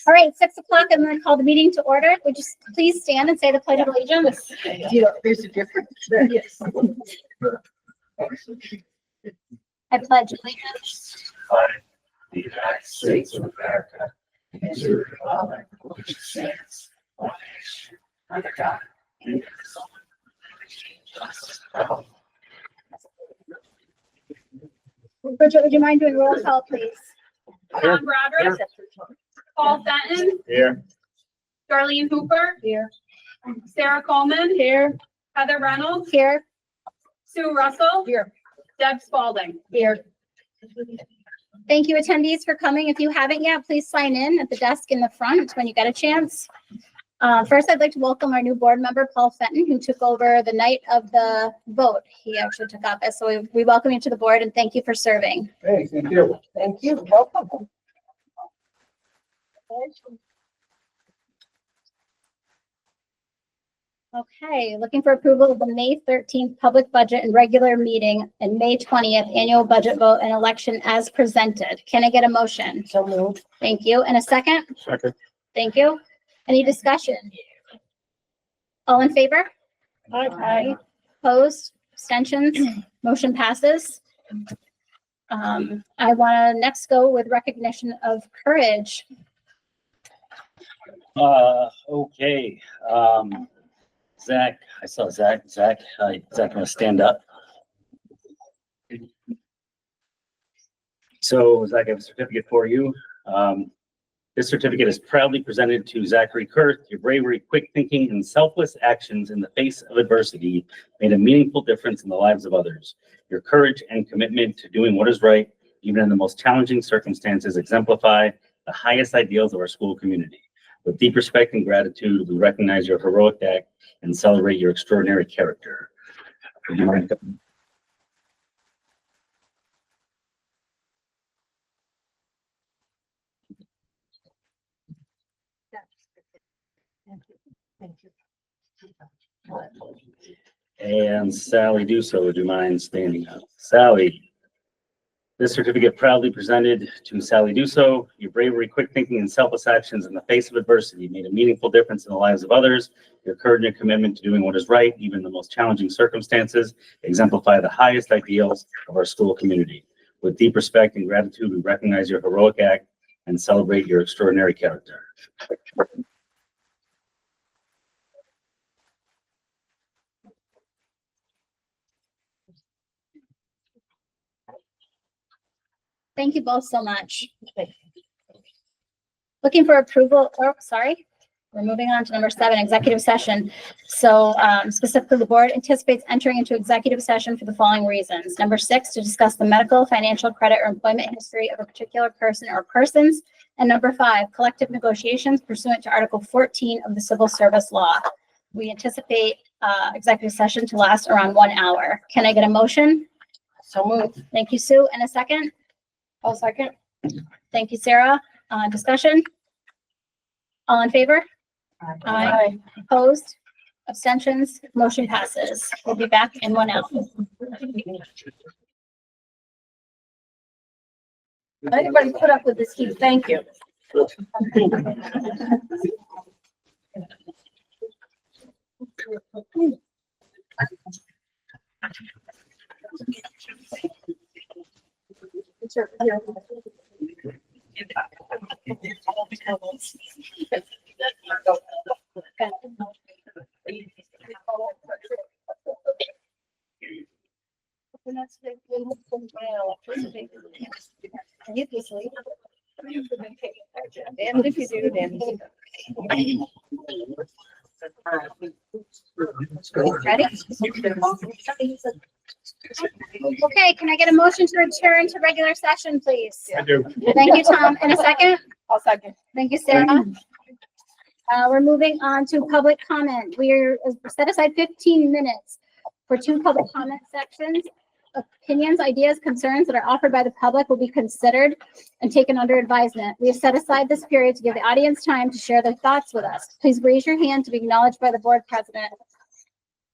All right, 6 o'clock. I'm going to call the meeting to order. Would you please stand and say the Pledge of Allegiance? There's a difference there. Yes. I pledge allegiance. The United States of America, and to the republic which stands one nation under God, indivisible, with justice and all. Bridget, would you mind doing roll call, please? Tom Broderick, Paul Fenton, Here. Darlene Hooper, Here. Sarah Coleman, Here. Heather Reynolds, Here. Sue Russell, Here. Deb Spalding. Here. Thank you, attendees, for coming. If you haven't yet, please sign in at the desk in the front when you get a chance. First, I'd like to welcome our new board member, Paul Fenton, who took over the night of the vote. He actually took office. So we welcome you to the board and thank you for serving. Hey, thank you. Thank you. Welcome. Okay, looking for approval of the May 13th public budget and regular meeting and May 20th annual budget vote and election as presented. Can I get a motion? So moved. Thank you. And a second? Second. Thank you. Any discussion? All in favor? Aye. Opposed? Abstentions? Motion passes. I want to next go with recognition of courage. Okay. Zach, I saw Zach. Zach gonna stand up. So Zach, I have a certificate for you. This certificate is proudly presented to Zachary Kurth. Your bravery, quick thinking, and selfless actions in the face of adversity made a meaningful difference in the lives of others. Your courage and commitment to doing what is right, even in the most challenging circumstances, exemplify the highest ideals of our school community. With deep respect and gratitude, we recognize your heroic act and celebrate your extraordinary character. Would you mind? And Sally Duso, would you mind standing up? Sally. This certificate proudly presented to Sally Duso. Your bravery, quick thinking, and selfless actions in the face of adversity made a meaningful difference in the lives of others. Your courage and commitment to doing what is right, even in the most challenging circumstances, exemplify the highest ideals of our school community. With deep respect and gratitude, we recognize your heroic act and celebrate your extraordinary character. Thank you both so much. Looking for approval, we're moving on to number 7, executive session. So specifically, the board anticipates entering into executive session for the following reasons. Number 6, to discuss the medical, financial, credit, or employment history of a particular person or persons. And number 5, collective negotiations pursuant to Article 14 of the Civil Service Law. We anticipate executive session to last around 1 hour. Can I get a motion? So moved. Thank you, Sue. And a second? I'll second. Thank you, Sarah. Discussion? All in favor? Aye. Opposed? Abstentions? Motion passes. We'll be back in 1 hour. Anybody put up with this heat? Thank you. And if you do, then. Ready? Okay, can I get a motion to return to regular session, please? I do. Thank you, Tom. In a second? I'll second. Thank you, Sarah. We're moving on to public comment. We're set aside 15 minutes for 2 public comment sections. Opinions, ideas, concerns that are offered by the public will be considered and taken under advisement. We have set aside this period to give the audience time to share their thoughts with us. Please raise your hand to be acknowledged by the board president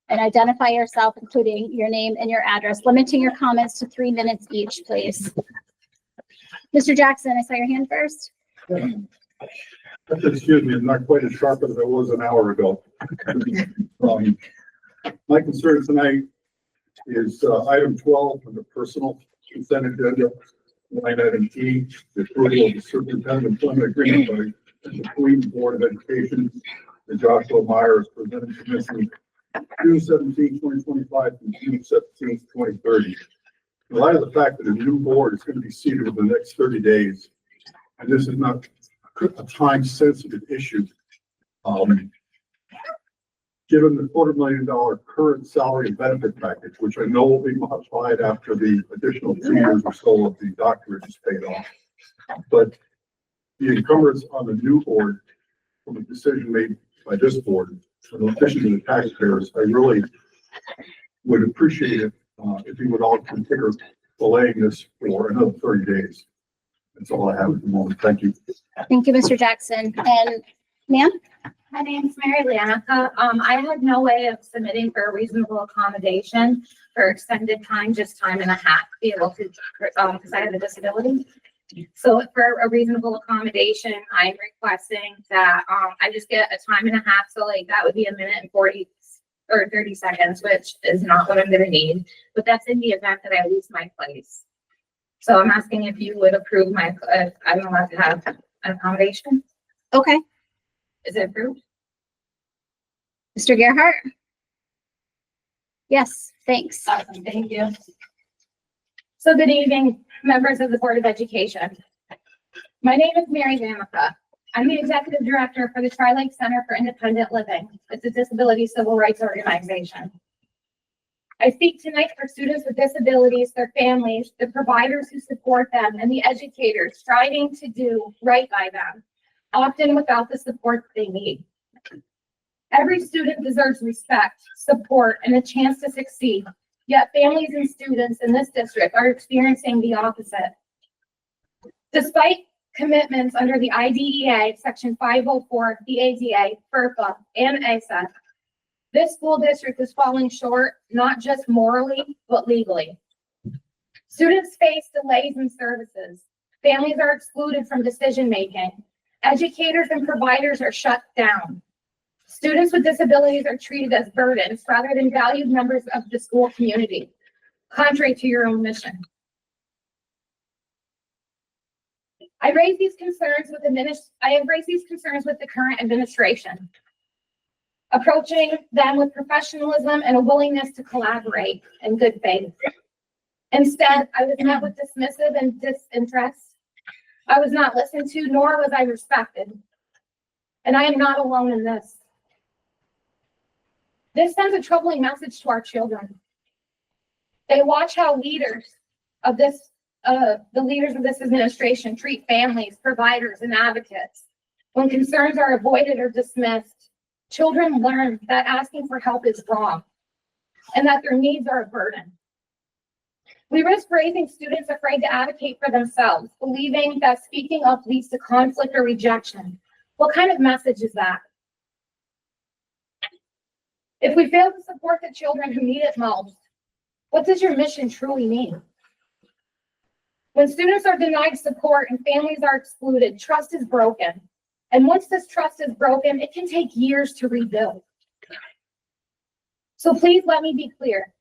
and identify yourself, including your name and your address, limiting your comments to 3 minutes each, please. Mr. Jackson, I saw your hand first. Excuse me, I'm not quite as sharp as I was an hour ago. My concern tonight is item 12 on the personal consent agenda. Line item E, the approval of the superintendent employment agreement by the Queens Board of Education and Joshua Meyer is presented to Commission June 17, 2025 and June 17, 2030. In light of the fact that a new board is going to be seated within the next 30 days, and this is not a time-sensitive issue, given the $250,000 current salary and benefit package, which I know will be modified after the additional 2 years or so of the doctorate is paid off. But the encumbrance on the new board from a decision made by this board, in addition to the taxpayers, I really would appreciate it if you would all consider delaying this for another 30 days. That's all I have at the moment. Thank you. Thank you, Mr. Jackson. And ma'am? My name's Mary Leanica. I had no way of submitting for a reasonable accommodation for extended time, just time and a half, to be able to, because I have a disability. So for a reasonable accommodation, I'm requesting that, I just get a time and a half. So like that would be a minute and 40 or 30 seconds, which is not what I'm going to need, but that's in the event that I lose my place. So I'm asking if you would approve my, I'm allowed to have an accommodation. Okay. Is it approved? Mr. Gerhart? Yes, thanks. Awesome, thank you. So good evening, members of the Board of Education. My name is Mary Leanica. I'm the Executive Director for the Tri-Lake Center for Independent Living. It's a disability civil rights organization. I speak tonight for students with disabilities, their families, the providers who support them, and the educators striving to do right by them, often without the support they need. Every student deserves respect, support, and a chance to succeed, yet families and students in this district are experiencing the opposite. Despite commitments under the IDEA, Section 504, the ADA, FERPA, and ASA, this school district is falling short, not just morally, but legally. Students face delays in services. Families are excluded from decision-making. Educators and providers are shut down. Students with disabilities are treated as burdens rather than valued members of the school community, contrary to your own mission. I have raised these concerns with the current administration, approaching them with professionalism and a willingness to collaborate in good faith. Instead, I was met with dismissive and disinterest. I was not listened to, nor was I respected. And I am not alone in this. This sends a troubling message to our children. They watch how leaders of this, the leaders of this administration treat families, providers, and advocates. When concerns are avoided or dismissed, children learn that asking for help is wrong and that their needs are a burden. We risk raising students afraid to advocate for themselves, believing that speaking up leads to conflict or rejection. What kind of message is that? If we fail to support the children who need it most, what does your mission truly mean? When students are denied support and families are excluded, trust is broken. And once this trust is broken, it can take years to rebuild. So please let me be clear.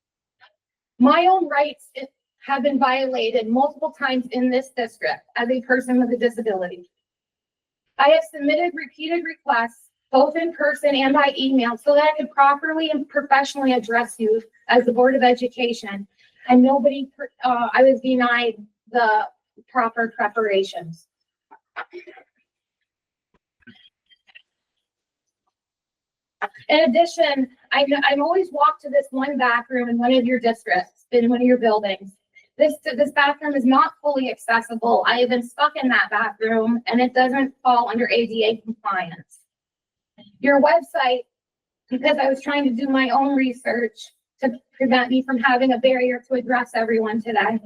My own rights have been violated multiple times in this district as a person with a disability. I have submitted repeated requests, both in person and by email, so that I could properly and professionally address you as the Board of Education. And I was denied the proper preparations. In addition, I've always walked to this one bathroom in one of your districts, in one of your buildings. This bathroom is not fully accessible. I have been stuck in that bathroom and it doesn't fall under ADA compliance. Your website, because I was trying to do my own research to prevent me from having a barrier to address everyone today.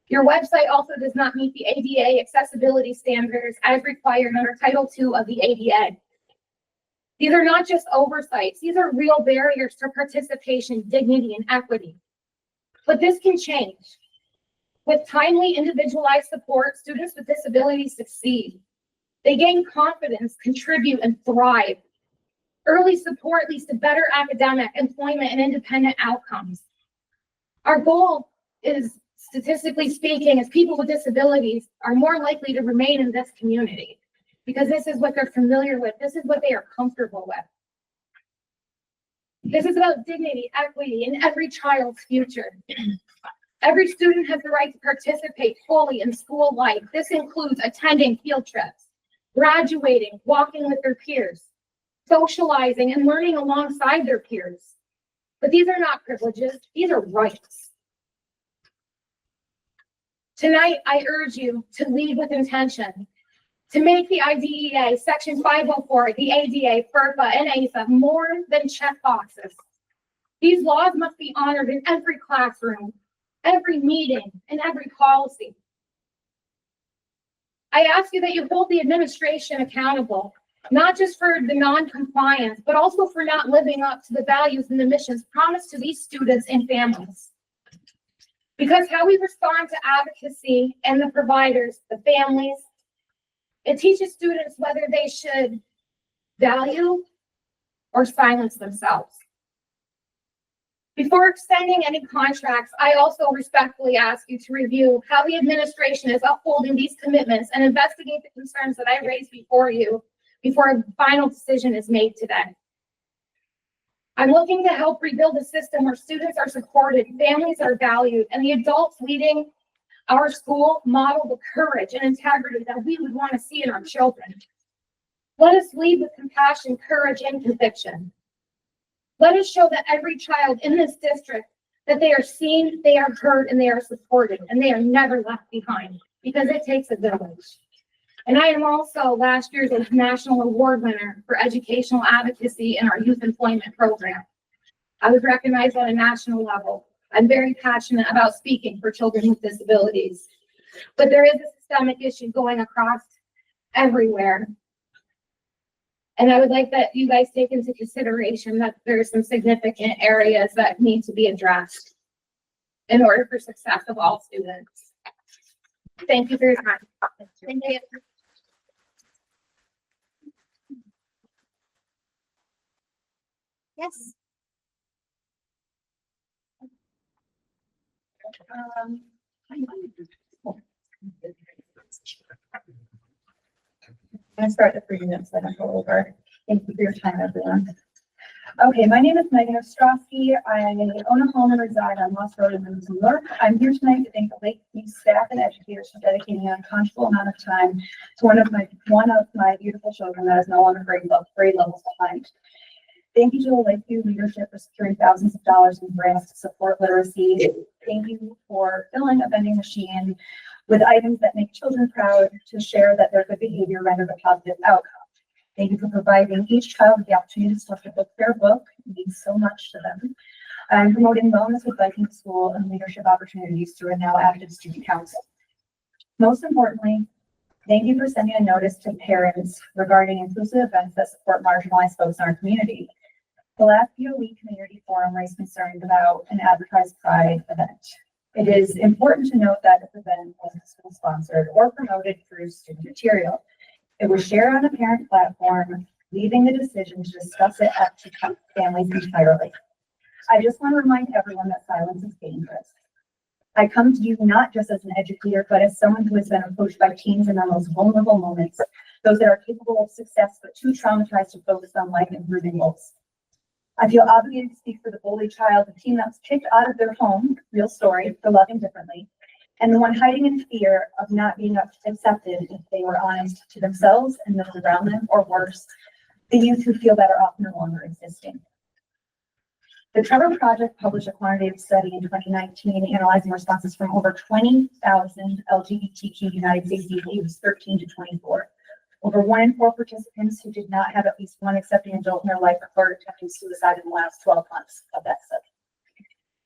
Your website also does not meet the ADA accessibility standards as required under Title II of the ADA. These are not just oversights. These are real barriers to participation, dignity, and equity. But this can change. With timely, individualized support, students with disabilities succeed. They gain confidence, contribute, and thrive. Early support leads to better academic, employment, and independent outcomes. Our goal is, statistically speaking, is people with disabilities are more likely to remain in this community because this is what they're familiar with. This is what they are comfortable with. This is about dignity, equity in every child's future. Every student has the right to participate fully in school life. This includes attending field trips, graduating, walking with their peers, socializing, and learning alongside their peers. But these are not privileges, these are rights. Tonight, I urge you to lead with intention, to make the IDEA, Section 504, the ADA, FERPA, and ASA more than check boxes. These laws must be honored in every classroom, every meeting, and every policy. I ask you that you hold the administration accountable, not just for the non-compliance, but also for not living up to the values and the missions promised to these students and families. Because how we respond to advocacy and the providers, the families, it teaches students whether they should value or silence themselves. Before extending any contracts, I also respectfully ask you to review how the administration is upholding these commitments and investigate the concerns that I raised before you before a final decision is made today. I'm looking to help rebuild a system where students are supported, families are valued, and the adults leading our school model the courage and integrity that we would want to see in our children. Let us lead with compassion, courage, and conviction. Let us show that every child in this district, that they are seen, they are heard, and they are supported, and they are never left behind, because it takes a village. And I am also last year's national award winner for educational advocacy in our youth employment program. I was recognized on a national level. I'm very passionate about speaking for children with disabilities, but there is a systemic issue going across everywhere. And I would like that you guys take into consideration that there are some significant areas that need to be addressed in order for success of all students. Thank you for your time. Thank you. Yes. I'm gonna start the 3 minutes that I go over. Thank you for your time, everyone. Okay, my name is Megan Ostrowski. I own a home and reside on Moss Road in New York. I'm here tonight to thank the Lakeview staff and educators for dedicating an unconscionable amount of time to one of my beautiful children that is no longer grade levels behind. Thank you to the Lakeview leadership for securing thousands of dollars in grants to support literacy. Thank you for filling a vending machine with items that make children proud to share that their good behavior rendered a positive outcome. Thank you for providing each child with the opportunity to select a book fair book. It means so much to them. I'm promoting wellness with biking to school and leadership opportunities through a now active student council. Most importantly, thank you for sending a notice to parents regarding inclusive events that support marginalized folks in our community. The last BOE community forum raised concerns about an advertised Pride event. It is important to note that this event wasn't school sponsored or promoted through student material. It was shared on a parent platform, leaving the decision to discuss it up to families entirely. I just want to remind everyone that silence is dangerous. I come to you not just as an educator, but as someone who has been approached by teens in their most vulnerable moments, those that are capable of success but too traumatized to focus on life improving goals. I feel obligated to speak for the bullied child, the teen that was kicked out of their home, real story, for loving differently, and the one hiding in fear of not being accepted if they were honest to themselves and those around them, or worse, the youth who feel that are often no longer existing. The Trevor Project published a quantitative study in 2019 analyzing responses from over 20,000 LGBTQ United States youth ages 13 to 24. Over 1 in 4 participants who did not have at least one accepting adult in their life reported attempting suicide in the last 12 months of that study.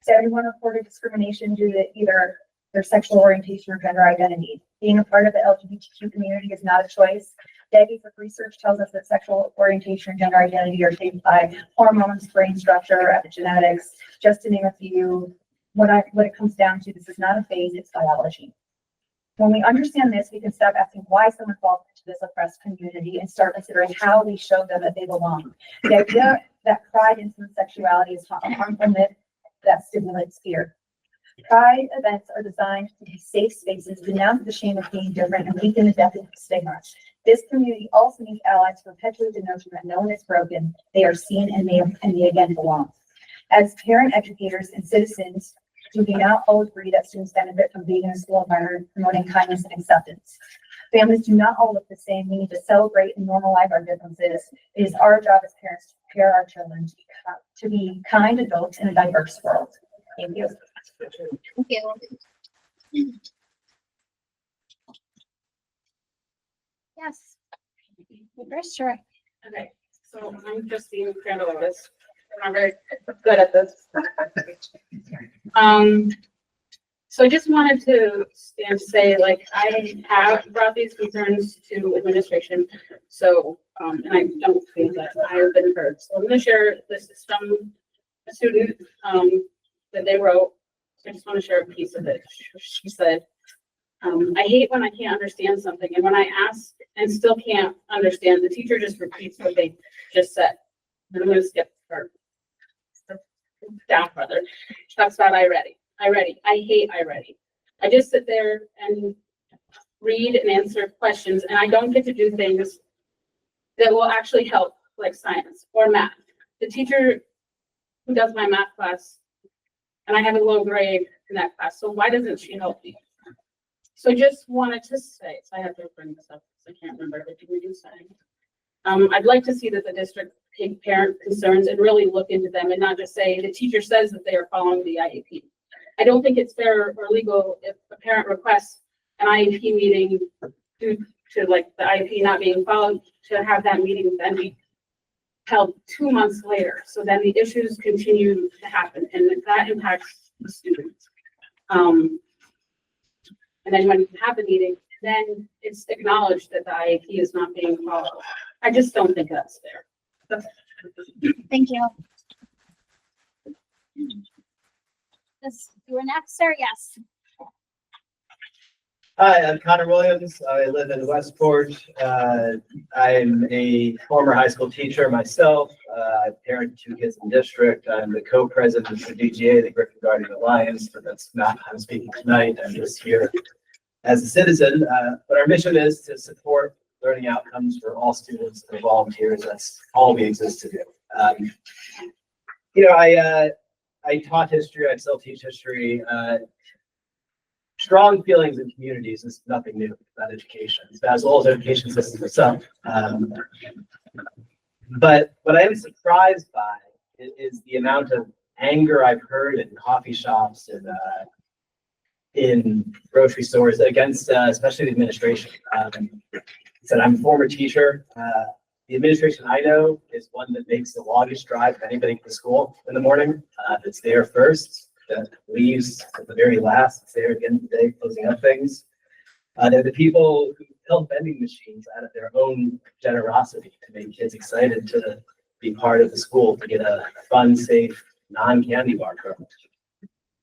71 reported discrimination due to either their sexual orientation or gender identity. Being a part of the LGBTQ community is not a choice. Decades of research tells us that sexual orientation and gender identity are shaped by hormones, brain structure, epigenetics, just to name a few. What it comes down to, this is not a phase, it's biology. When we understand this, we can stop asking why someone falls into this oppressed community and start considering how we show them that they belong. The idea that pride in some sexuality is a harmful myth that stimulates fear. Pride events are designed to be safe spaces, denounce the shame of being different, and weaken the depth of stigma. This community also needs allies to perpetuate the notion that no one is broken, they are seen, and they again belong. As parent educators and citizens, do we not all agree that students benefit from being in a school environment promoting kindness and acceptance? Families do not all look the same. We need to celebrate and normalize our differences. It is our job as parents to prepare our children to be kind adults in a diverse world. Thank you. Thank you. Yes. First, sure. Okay, so I'm Justine Crandall-Otis, and I'm very good at this. So I just wanted to stand to say, like, I have brought these concerns to administration, so, and I don't think that I have been heard. So I'm gonna share, this is from a student, that they wrote. I just want to share a piece of it. She said, I hate when I can't understand something, and when I ask and still can't understand, the teacher just repeats what they just said. And I'm gonna skip her down further. She talks about I ready. I hate I ready. I just sit there and read and answer questions, and I don't get to do things that will actually help, like science or math. The teacher who does my math class, and I have a low grade in that class, so why doesn't she help me? So I just wanted to say, so I have to bring this up because I can't remember everything we do saying. I'd like to see that the district take parent concerns and really look into them and not just say the teacher says that they are following the IEP. I don't think it's fair or legal if a parent requests an IEP meeting due to like the IEP not being followed, to have that meeting then be held 2 months later. So then the issues continue to happen, and that impacts the students. And then when you have the meeting, then it's acknowledged that the IEP is not being followed. I just don't think that's fair. Thank you. Yes, you were next, sir. Yes. Hi, I'm Connor Williams. I live in Westport. I'm a former high school teacher myself. I parent 2 kids in district. I'm the co-president of the DGA, the Griffin Guardian Alliance, but that's not how I'm speaking tonight. I'm just here as a citizen. But our mission is to support learning outcomes for all students and volunteers. That's all we exist to do. I taught history. I still teach history. Strong feelings in communities is nothing new about education. It's as old as education system itself. But what I am surprised by is the amount of anger I've heard in coffee shops and in grocery stores against, especially the administration. Said I'm a former teacher. The administration I know is one that makes the longest drive of anybody to school in the morning. It's there first, that leaves at the very last. It's there at the end of the day, closing up things. They're the people who build vending machines out of their own generosity to make kids excited to be part of the school, to get a fun, safe, non-candy bar program.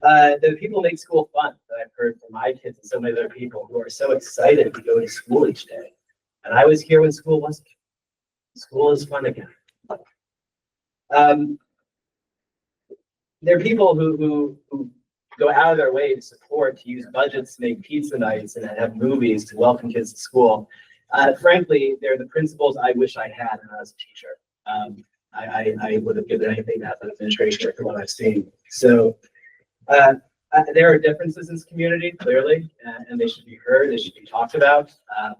The people make school fun that I've heard from my kids and so many other people who are so excited to go to school each day. And I was here when school wasn't. School is fun again. There are people who go out of their way to support, to use budgets to make pizza nights and have movies to welcome kids to school. Frankly, they're the principles I wish I had when I was a teacher. I would have given anything to have an administration for what I've seen. So there are differences in this community, clearly, and they should be heard, they should be talked about.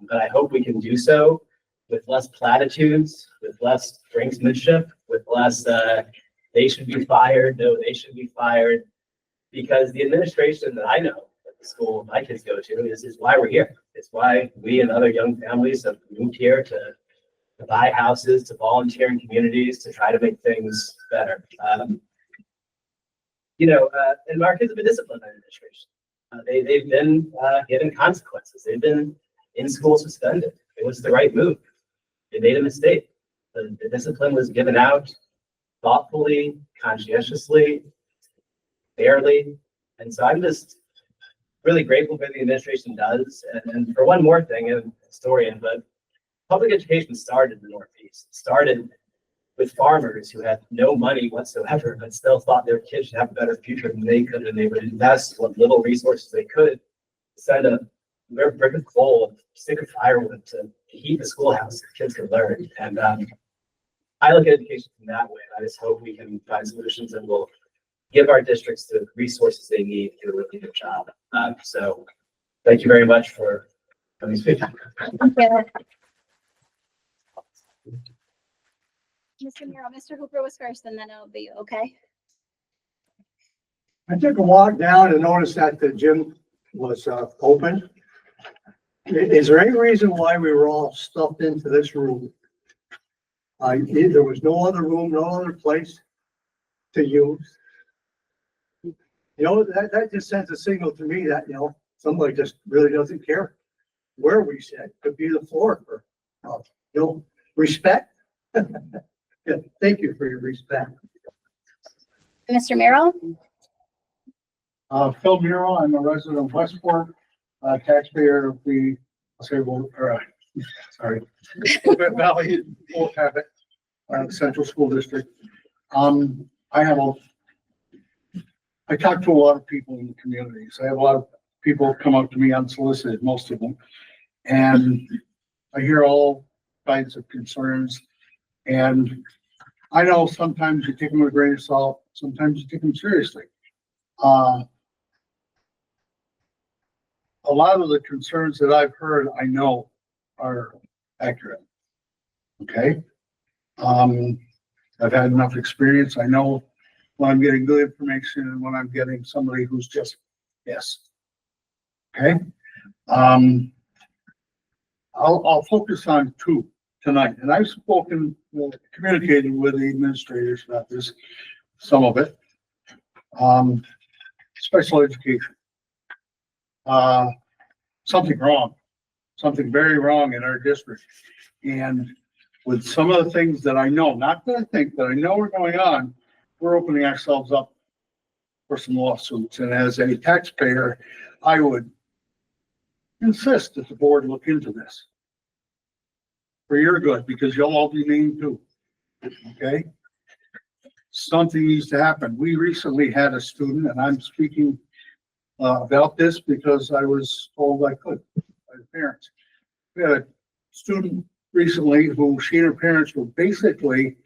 But I hope we can do so with less platitudes, with less brinksmanship, with less they should be fired, no, they should be fired. Because the administration that I know at the school my kids go to is why we're here. It's why we and other young families have moved here to buy houses, to volunteer in communities, to try to make things better. And our kids have been disciplined by administration. They've been given consequences. They've been in school suspended. It was the right move. They made a mistake. The discipline was given out thoughtfully, conscientiously, fairly. And so I'm just really grateful for the administration does. And for one more thing, and historian, but public education started in the Northeast. It started with farmers who had no money whatsoever, but still thought their kids should have a better future than they could, and they would invest what little resources they could, send a brick of coal, stick of firewood to heat the schoolhouse so kids could learn. And I look at education from that way. I just hope we can find solutions that will give our districts the resources they need to do a really good job. So thank you very much for coming to speak. Thank you. Mr. Muro, Mr. Hooper was first, and then it'll be you, okay? I took a walk down and noticed that the gym was open. Is there any reason why we were all stuffed into this room? There was no other room, no other place to use. You know, that just sends a signal to me that, you know, somebody just really doesn't care where we sit. Could be the floor for, you know, respect. Yeah, thank you for your respect. Mr. Muro? Phil Muro, I'm a resident of Westport, taxpayer of the, Boquet Valley, Old Habit, Central School District. I talk to a lot of people in the communities. I have a lot of people come up to me unsolicited, most of them. And I hear all kinds of concerns. And I know sometimes you take them with a grain of salt, sometimes you take them seriously. A lot of the concerns that I've heard, I know are accurate. Okay. I've had enough experience. I know when I'm getting good information and when I'm getting somebody who's just, yes. Okay. I'll focus on two tonight, and I've spoken, communicated with the administrators about this, some of it. Special education. Something wrong, something very wrong in our district. And with some of the things that I know, not that I think, that I know are going on, we're opening ourselves up for some lawsuits. And as a taxpayer, I would insist that the board look into this for your good, because you'll all be named too. Okay? Something needs to happen. We recently had a student, and I'm speaking about this because I was told I could by the parents. We had a student recently who she and her parents were basically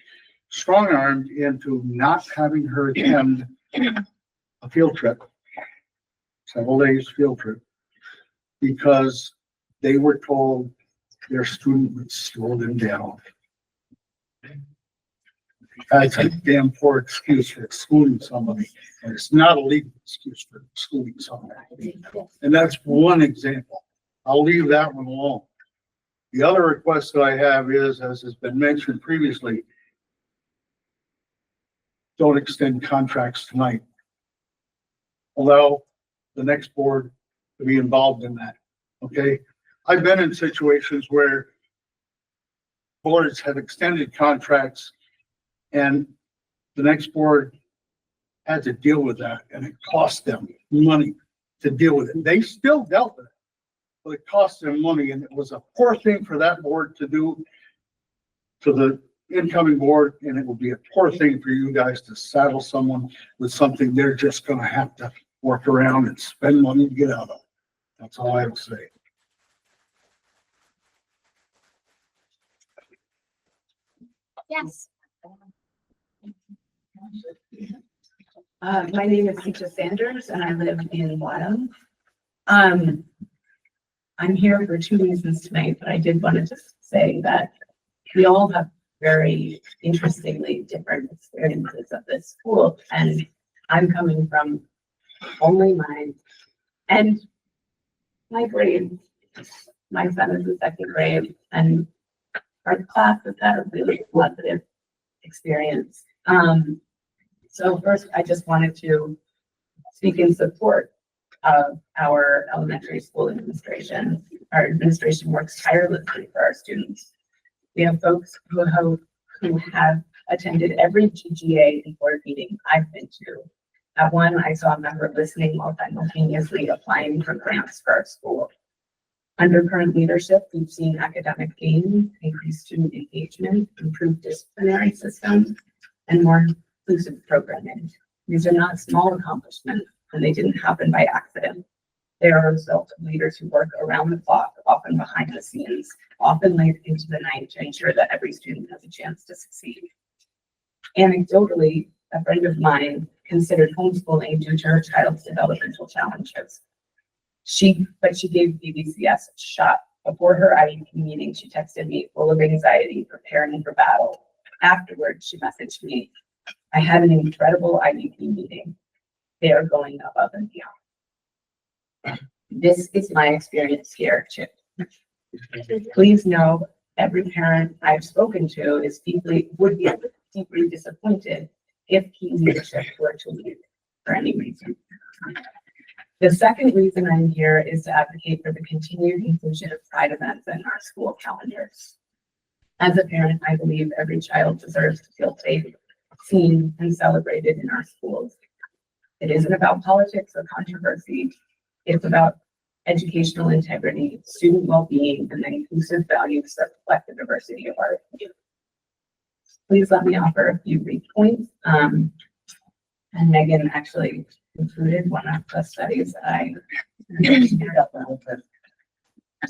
strong-armed into not having her attend a field trip, several days field trip, because they were told their student would slow them down. That's a damn poor excuse for excluding somebody, and it's not a legal excuse for excluding somebody. And that's one example. I'll leave that one alone. The other request that I have is, as has been mentioned previously, don't extend contracts tonight. Allow the next board to be involved in that, okay? I've been in situations where boards have extended contracts and the next board had to deal with that, and it cost them money to deal with it. They still dealt with it, but it cost them money, and it was a poor thing for that board to do to the incoming board, and it would be a poor thing for you guys to saddle someone with something they're just gonna have to work around and spend money to get out of. That's all I have to say. Yes. My name is Sita Sanders and I live in Wadham. I'm here for two reasons tonight, but I did want to just say that we all have very interestingly different experiences of this school, and I'm coming from only mine and my grade. My son is in second grade, and our class has had a really positive experience. So first, I just wanted to speak in support of our elementary school administration. Our administration works tirelessly for our students. We have folks who have attended every GGA and board meeting I've been to, At one, I saw a member listening while simultaneously applying for grants for our school. Under current leadership, we've seen academic gains, increased student engagement, improved disciplinary systems, and more inclusive programming. These are not small accomplishments, and they didn't happen by accident. They are a result of leaders who work around the clock, often behind the scenes, often late into the night to ensure that every student has a chance to succeed. Anecdotally, a friend of mine considered homeschooling due to her child's developmental challenges. But she gave BBCS a shot. Before her IEP meeting, she texted me full of anxiety, preparing for battle. Afterwards, she messaged me, "I had an incredible IEP meeting. They are going above and beyond." This is my experience here too. Please know every parent I've spoken to would be deeply disappointed if key leadership were to leave for any reason. The second reason I'm here is to advocate for the continued inclusion of pride events in our school calendars. As a parent, I believe every child deserves to feel safe, seen, and celebrated in our schools. It isn't about politics or controversy. It's about educational integrity, student well-being, and the inclusive values that reflect the diversity of our youth. Please let me offer a few brief points. And Megan actually included one of the studies that I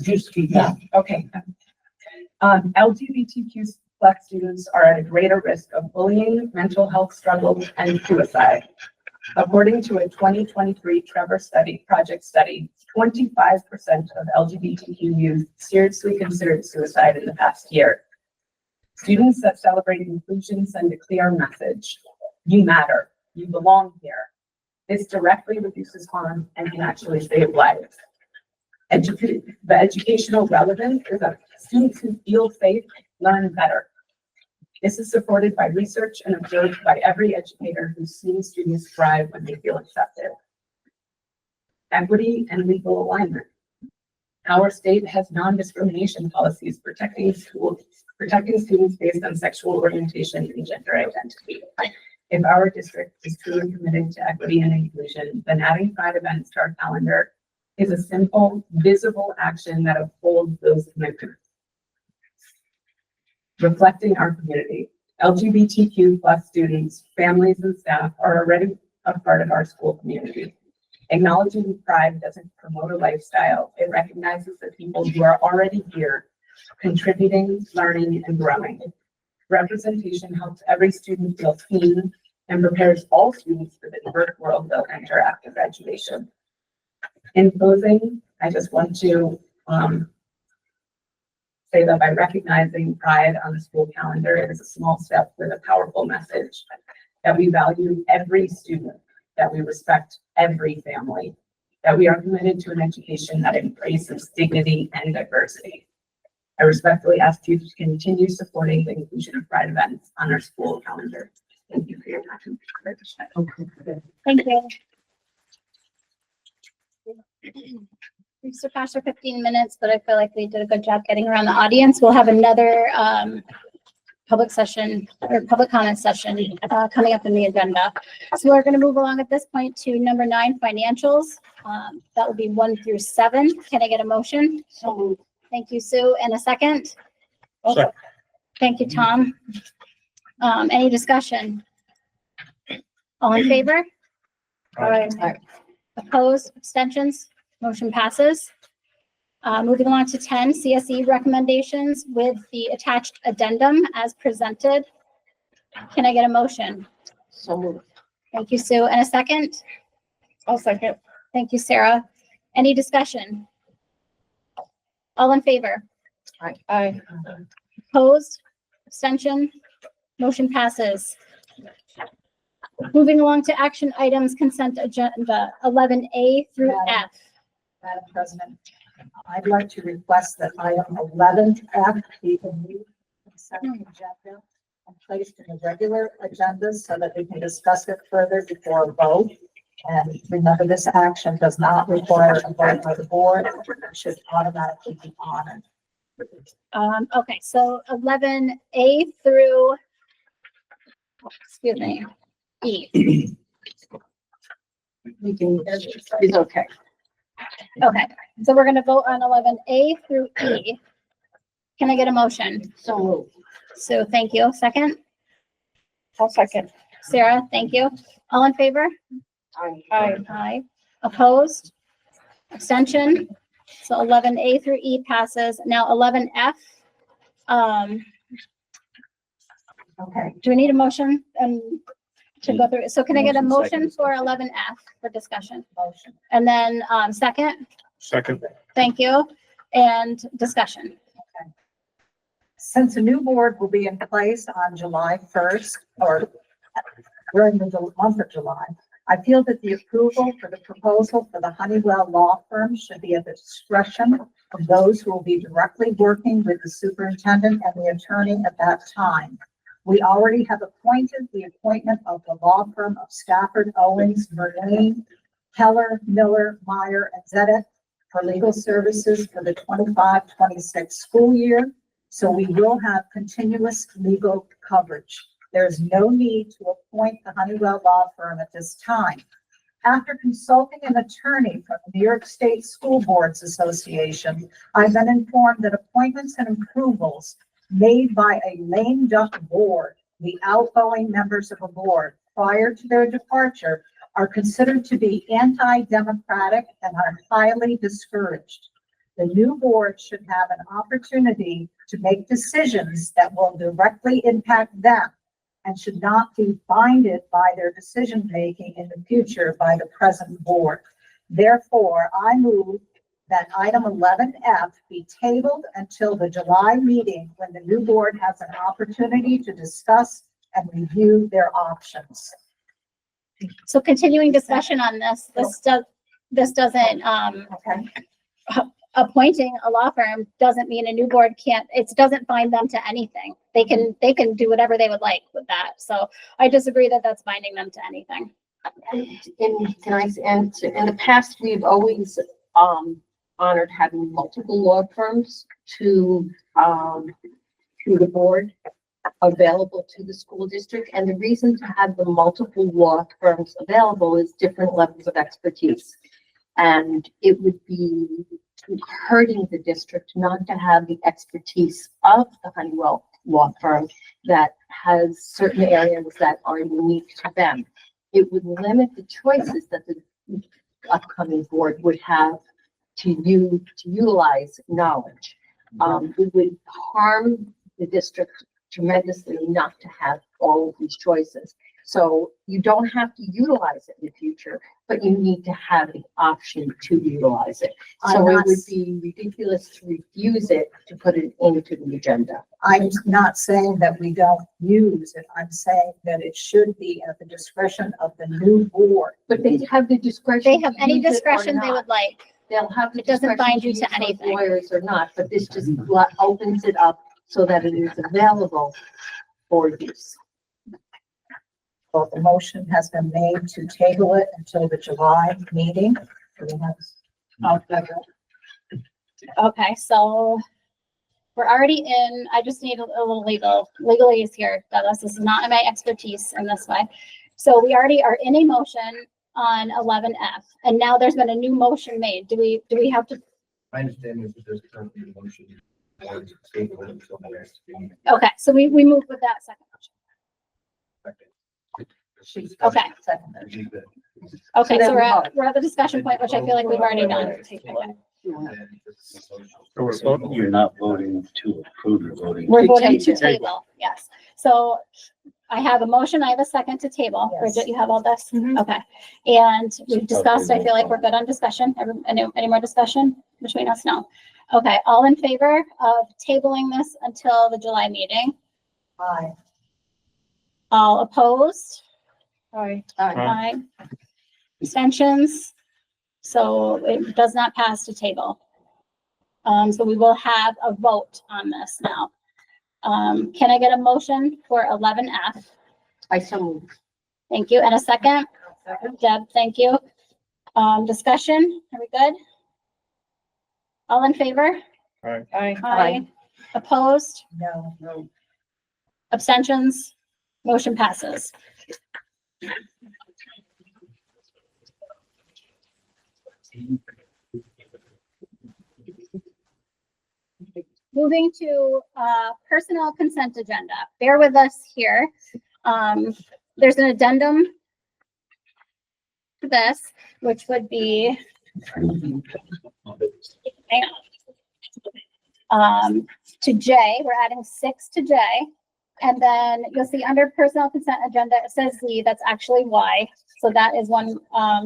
just speak up. Okay. LGBTQ plus students are at a greater risk of bullying, mental health struggles, and suicide. According to a 2023 Trevor project study, 25% of LGBTQ youth seriously considered suicide in the past year. Students that celebrate inclusion send a clear message. You matter. You belong here. This directly reduces harm and can actually save lives. The educational relevance is that students who feel safe learn better. This is supported by research and observed by every educator who's seen students thrive when they feel accepted. Equity and legal alignment. Our state has non-discrimination policies protecting students based on sexual orientation and gender identity. If our district is truly committed to equity and inclusion, then adding pride events to our calendar is a simple, visible action that upholds those commitments. Reflecting our community, LGBTQ plus students, families, and staff are already a part of our school community. Acknowledging pride doesn't promote a lifestyle. It recognizes the people who are already here, contributing, learning, and growing. Representation helps every student feel seen and prepares all students for the diverse world they'll enter after graduation. In closing, I just want to say that by recognizing pride on the school calendar, it is a small step with a powerful message that we value every student, that we respect every family, that we are committed to an education that embraces dignity and diversity. I respectfully ask you to continue supporting the inclusion of pride events on our school calendar. Thank you for your time. Thank you. We surpassed our 15 minutes, but I feel like we did a good job getting around the audience. We'll have another public session or public comment session coming up in the agenda. So we're going to move along at this point to number 9, financials. That will be 1 through 7. Can I get a motion? Thank you, Sue. And a second? Sure. Thank you, Tom. Any discussion? All in favor? Aye. Opposed, abstentions, motion passes. Moving along to 10, CSE recommendations with the attached addendum as presented. Can I get a motion? So moved. Thank you, Sue. And a second? I'll second. Thank you, Sarah. Any discussion? All in favor? Aye. Opposed, abstention, motion passes. Moving along to action items, consent agenda 11A through F. Madam President, I'd like to request that item 11F be removed from consent agenda and placed in the regular agenda so that we can discuss it further before a vote. And remember, this action does not require a vote by the board. It should automatically be honored. Okay, so 11A through, excuse me, E. We can, it's okay. Okay, so we're gonna vote on 11A through E. Can I get a motion? So moved. So thank you. Second, I'll second. Sarah, thank you. All in favor? Aye. Aye. Opposed? Abstention? So 11A through E passes. Now 11F. Okay, Do we need a motion to go through? So can I get a Motion, motion second. for 11F for discussion? motion. And then, second, Second. thank you, and discussion. Since a new board will be in place on July 1st or during the month of July, I feel that the approval for the proposal for the Honeywell law firm should be at the discretion of those who will be directly working with the superintendent and the attorney at that time. We already have appointed the appointment of the law firm of Stafford, Owens, Verlaine, Keller, Miller, Meyer, and Zedek for legal services for the 25-26 school year. So we will have continuous legal coverage. There is no need to appoint the Honeywell law firm at this time. After consulting an attorney from the New York State School Boards Association, I've been informed that appointments and approvals made by a lame duck board, the outgoing members of a board, prior to their departure, are considered to be anti-democratic and are highly discouraged. The new board should have an opportunity to make decisions that will directly impact them and should not be binded by their decision-making in the future by the present board. Therefore, I move that item 11F be tabled until the July meeting when the new board has an opportunity to discuss and review their options. So continuing discussion on this, this doesn't, Okay, appointing a law firm doesn't mean a new board can't, it doesn't bind them to anything. They can do whatever they would like with that. So I disagree that that's binding them to anything. And can I, and in the past, we've always, honored having multiple law firms to the board available to the school district. And the reason to have the multiple law firms available is different levels of expertise. And it would be hurting the district not to have the expertise of the Honeywell law firm that has certain areas that are unique to them. It would limit the choices that the upcoming board would have to utilize knowledge. It would harm the district tremendously not to have all of these choices. So you don't have to utilize it in the future, but you need to have the option to utilize it. So it would be ridiculous to refuse it, to put it into the agenda. I'm not saying that we don't use it. I'm saying that it should be at the discretion of the new board. But they have the discretion. They have to any use it or discretion they not. would like. They'll have the It doesn't discretion bind you use to those anything. Lawyers or not, but this just opens it up so that it is available for use. Well, the motion has been made to table it until the July meeting. Do we have- Okay, so we're already in, I just need a little legally is here, Douglas. This is not my expertise in this way. So we already are in a motion on 11F, and now there's been a new motion made. Do we have to? My understanding is that there's currently a motion. Okay, so we move with that second motion. Okay. Okay, so we're at the discussion point, which I feel like we've already done. You're not voting to approve, you're voting. We're voting to table. table, yes. So I have a motion, I have a second to table. Yes. Bridget, you have all this? Mhm. Okay. And we've discussed, I feel like we're good on discussion. Any more discussion between us? No. Okay, all in favor of tabling this until the July meeting? Aye. All opposed? Aye. Aye. Abstentions? So it does not pass to table. So we will have a vote on this now. Can I get a motion for 11F? I so move. Thank you. And a second? Deb, thank you. Discussion, are we good? All in favor? Aye. Aye. Opposed? No. Abstentions? Motion passes. Moving to personnel consent agenda. Bear with us here. There's an addendum to this, which would be to J. We're adding 6 to J. And then you'll see under personnel consent agenda, it says Z, that's actually Y. So that is one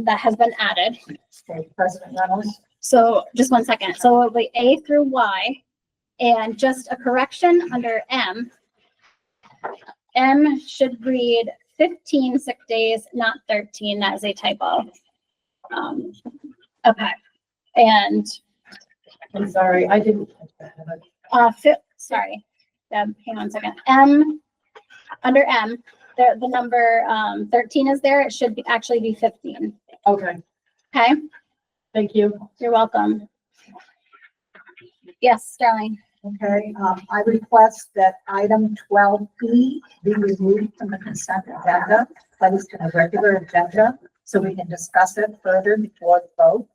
that has been added. Okay, President Reynolds. So just one second. So it'll be A through Y. And just a correction under M. M should read 15 sick days, not 13. That is a typo. Okay. And I'm sorry, I didn't. sorry. Hang on a second. M, under M, the number 13 is there. It should be actually be 15. Okay, Okay, thank you. you're welcome. Yes, Starling. Okay, I request that item 12B be removed from the consent agenda, placed in a regular agenda, so we can discuss it further before the vote.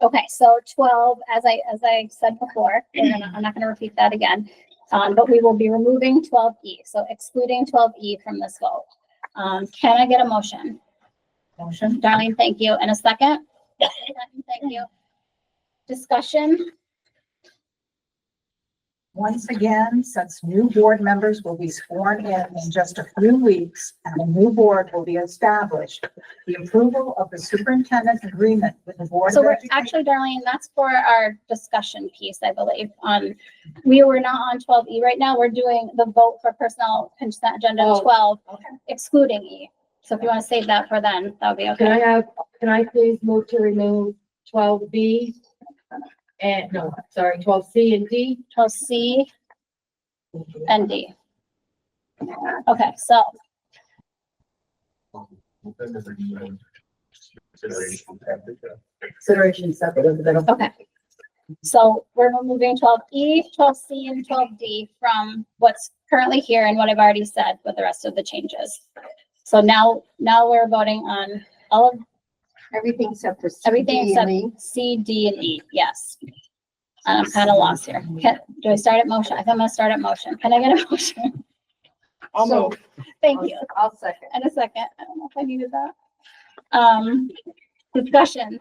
Okay, so 12, as I said before, I'm not going to repeat that again, but we will be removing 12E, so excluding 12E from this vote. Can I get a motion? Motion. Darlene, thank you. And a second? Thank you. Discussion? Once again, since new board members will be sworn in just a few weeks and a new board will be established, the approval of the superintendent agreement with the board. So of we're Education- actually, Darlene, that's for our discussion piece, I believe. We were not on 12E right now. We're doing the vote for personnel consent agenda Oh, 12, okay. excluding E. So if you want to save that for then, that would be okay. Can I please move to remove 12B? And, no, sorry, 12C and D? 12C and D. Okay, so Consideration separate in the middle. okay. So we're removing 12E, 12C, and 12D from what's currently here and what I've already said with the rest of the changes. So now we're voting on all of Everything except for C, everything D, and E. except C, D, and E. Yes. And I'm kind of lost here. Do I start at motion? I think I'm gonna start at motion. Can I get a motion? So, Thank you. I'll second. And a second. I don't know if I needed that. Discussion.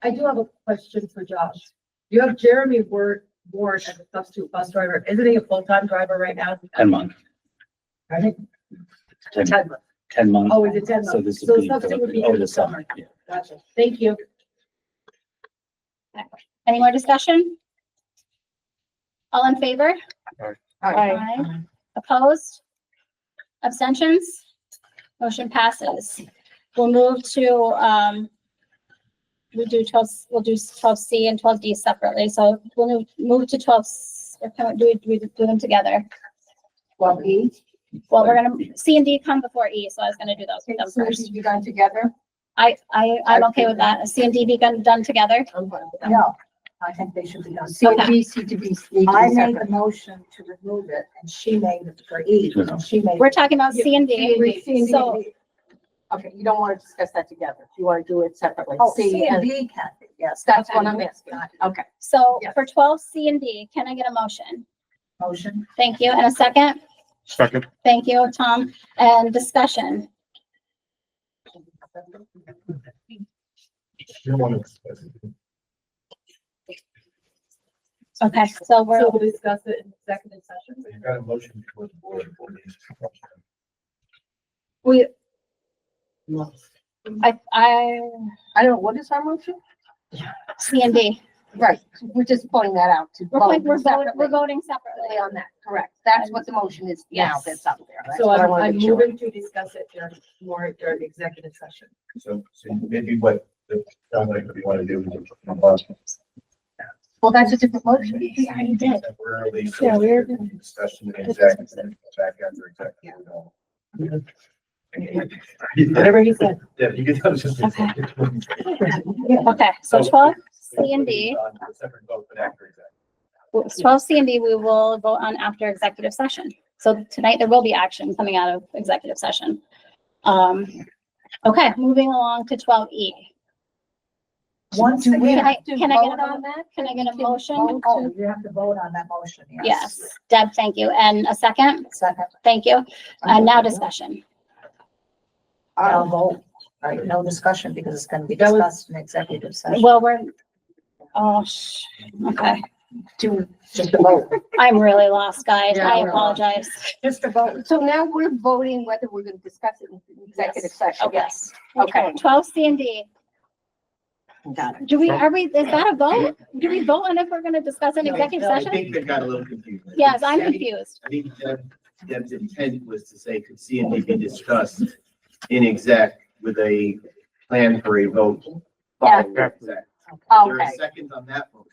I do have a question for Josh. You have Jeremy Ward as a substitute bus driver. Isn't he a full-time driver right now? 10 months. I think 10 10 months. 10 months. Oh, is it 10 months? So this So would the be substitute would be over in the summer. Yeah. Gotcha. Thank you. Any more discussion? All in favor? Aye. Opposed? Abstentions? Motion passes. We'll move to, we'll do 12C and 12D separately. So we'll move to 12, or can we do them together? 12E. Well, we're gonna, C and D come before E, so I was gonna do those them So first. you done together? I'm okay with that. C and D be done together. No, I think they should be done. C and D, C to B. I made the motion to remove it and she made it for E. And she made. We're talking about C and C and D. D. So, Okay, you don't want to discuss that together. You want to do it separately. Oh, C and D can be, yes. That's what I'm asking. Okay. so Yes. for 12 C and D, can I get a motion? Motion. Thank you. And a second? Second. Thank you, Tom. And discussion. Okay, so we're, So we'll discuss it in executive session. You got a motion for the board. we, I, I don't know, what is our motion? C and D. Right, we're just pointing that out to We're vote voting separately separately. on that, correct. That's what the motion is now Yes. that's up there. That's So what I I'm wanna make sure. moving to discuss it during executive session. So maybe what the, sound like what you want to do is. Well, that's a different motion. We already did. Temporarily. Yeah, we're- Discussion and executive, back after executive. Whatever he said. Yeah, you can tell us just. Okay. Okay, so 12 C and D, Separate vote, but after executive. 12 C and D, we will vote on after executive session. So tonight there will be action coming out of executive session. Okay, moving along to 12E. Once Can again. I get vote a, on that? can I get a motion? Oh, you have to vote on that motion, yes. Yes, Deb, thank you. And a second? Second. Thank you. And now discussion. I'll vote. All right, no discussion because it's gonna be That was- discussed in executive session. Well, okay. Just a vote. I'm really lost, guys. Yeah, I we're apologize. Just a vote. So now we're voting whether we're gonna discuss it in executive session. Okay. Yes. Okay. 12 C and D. Got it. Is that a vote? Do we vote on if we're gonna discuss an executive I session? think they got a little confused. Yes, I'm confused. I think Deb's intent was to say, could C and D be discussed in exec with a plan for a vote? following exec. Is there Okay. a second on that motion?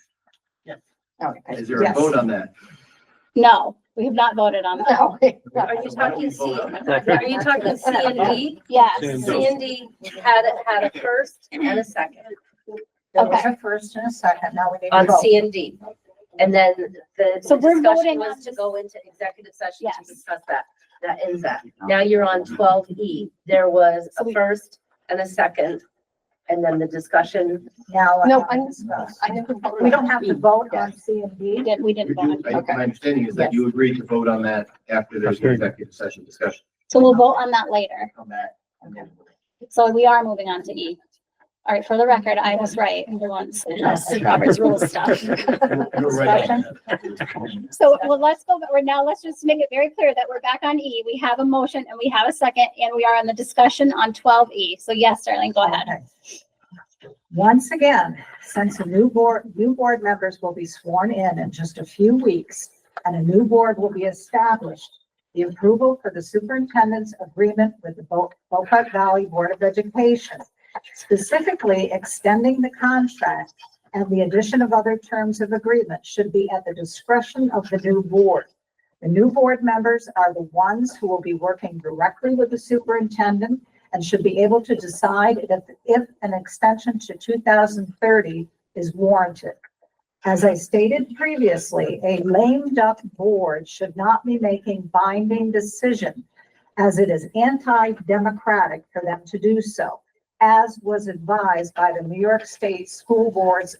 Okay. Is there a Yes. vote on that? No, we have not voted on that. Okay. Are you talking C, Vote on it. are you talking C and D? Yes. C and D had a first and a second There was Okay. a first and a second. Now we need to on vote. C and D. And then the So we're discussion voting on was to this- go into executive session Yes. to discuss that. That ends that. Now you're on 12E. There was So a we- first and a second, and then the discussion. Now. No, I discuss. I never voted. We don't have to vote on C and We D. didn't vote. My understanding is that you agreed to vote on that after there's an executive session discussion So we'll vote on that later. on that. And then So we are moving on to E. All right, for the record, I was right. The ones, Robert's rules stuff. you're right. So, well, let's go, but let's just make it very clear that we're back on E. We have a motion and we have a second, and we are on the discussion on 12E. So yes, Darlene, go ahead. Okay. Once again, since the new board members will be sworn in just a few weeks and a new board will be established, the approval for the superintendent's agreement with the Boquet Valley Board of Education, specifically extending the contract and the addition of other terms of agreement, should be at the discretion of the new board. The new board members are the ones who will be working directly with the superintendent and should be able to decide if an extension to 2030 is warranted. As I stated previously, a lame duck board should not be making binding decisions, as it is anti-democratic for them to do so, as was advised by the New York State School Boards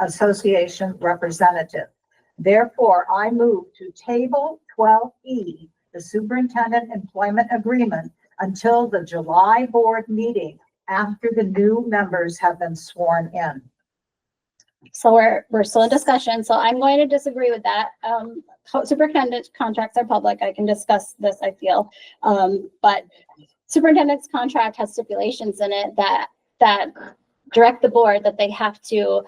Association representative. Therefore, I move to table 12E, the superintendent employment agreement, until the July board meeting after the new members have been sworn in. So we're still in discussion, so I'm going to disagree with that. Superintendent contracts are public. I can discuss this, I feel. But superintendent's contract has stipulations in it that direct the board that they have to,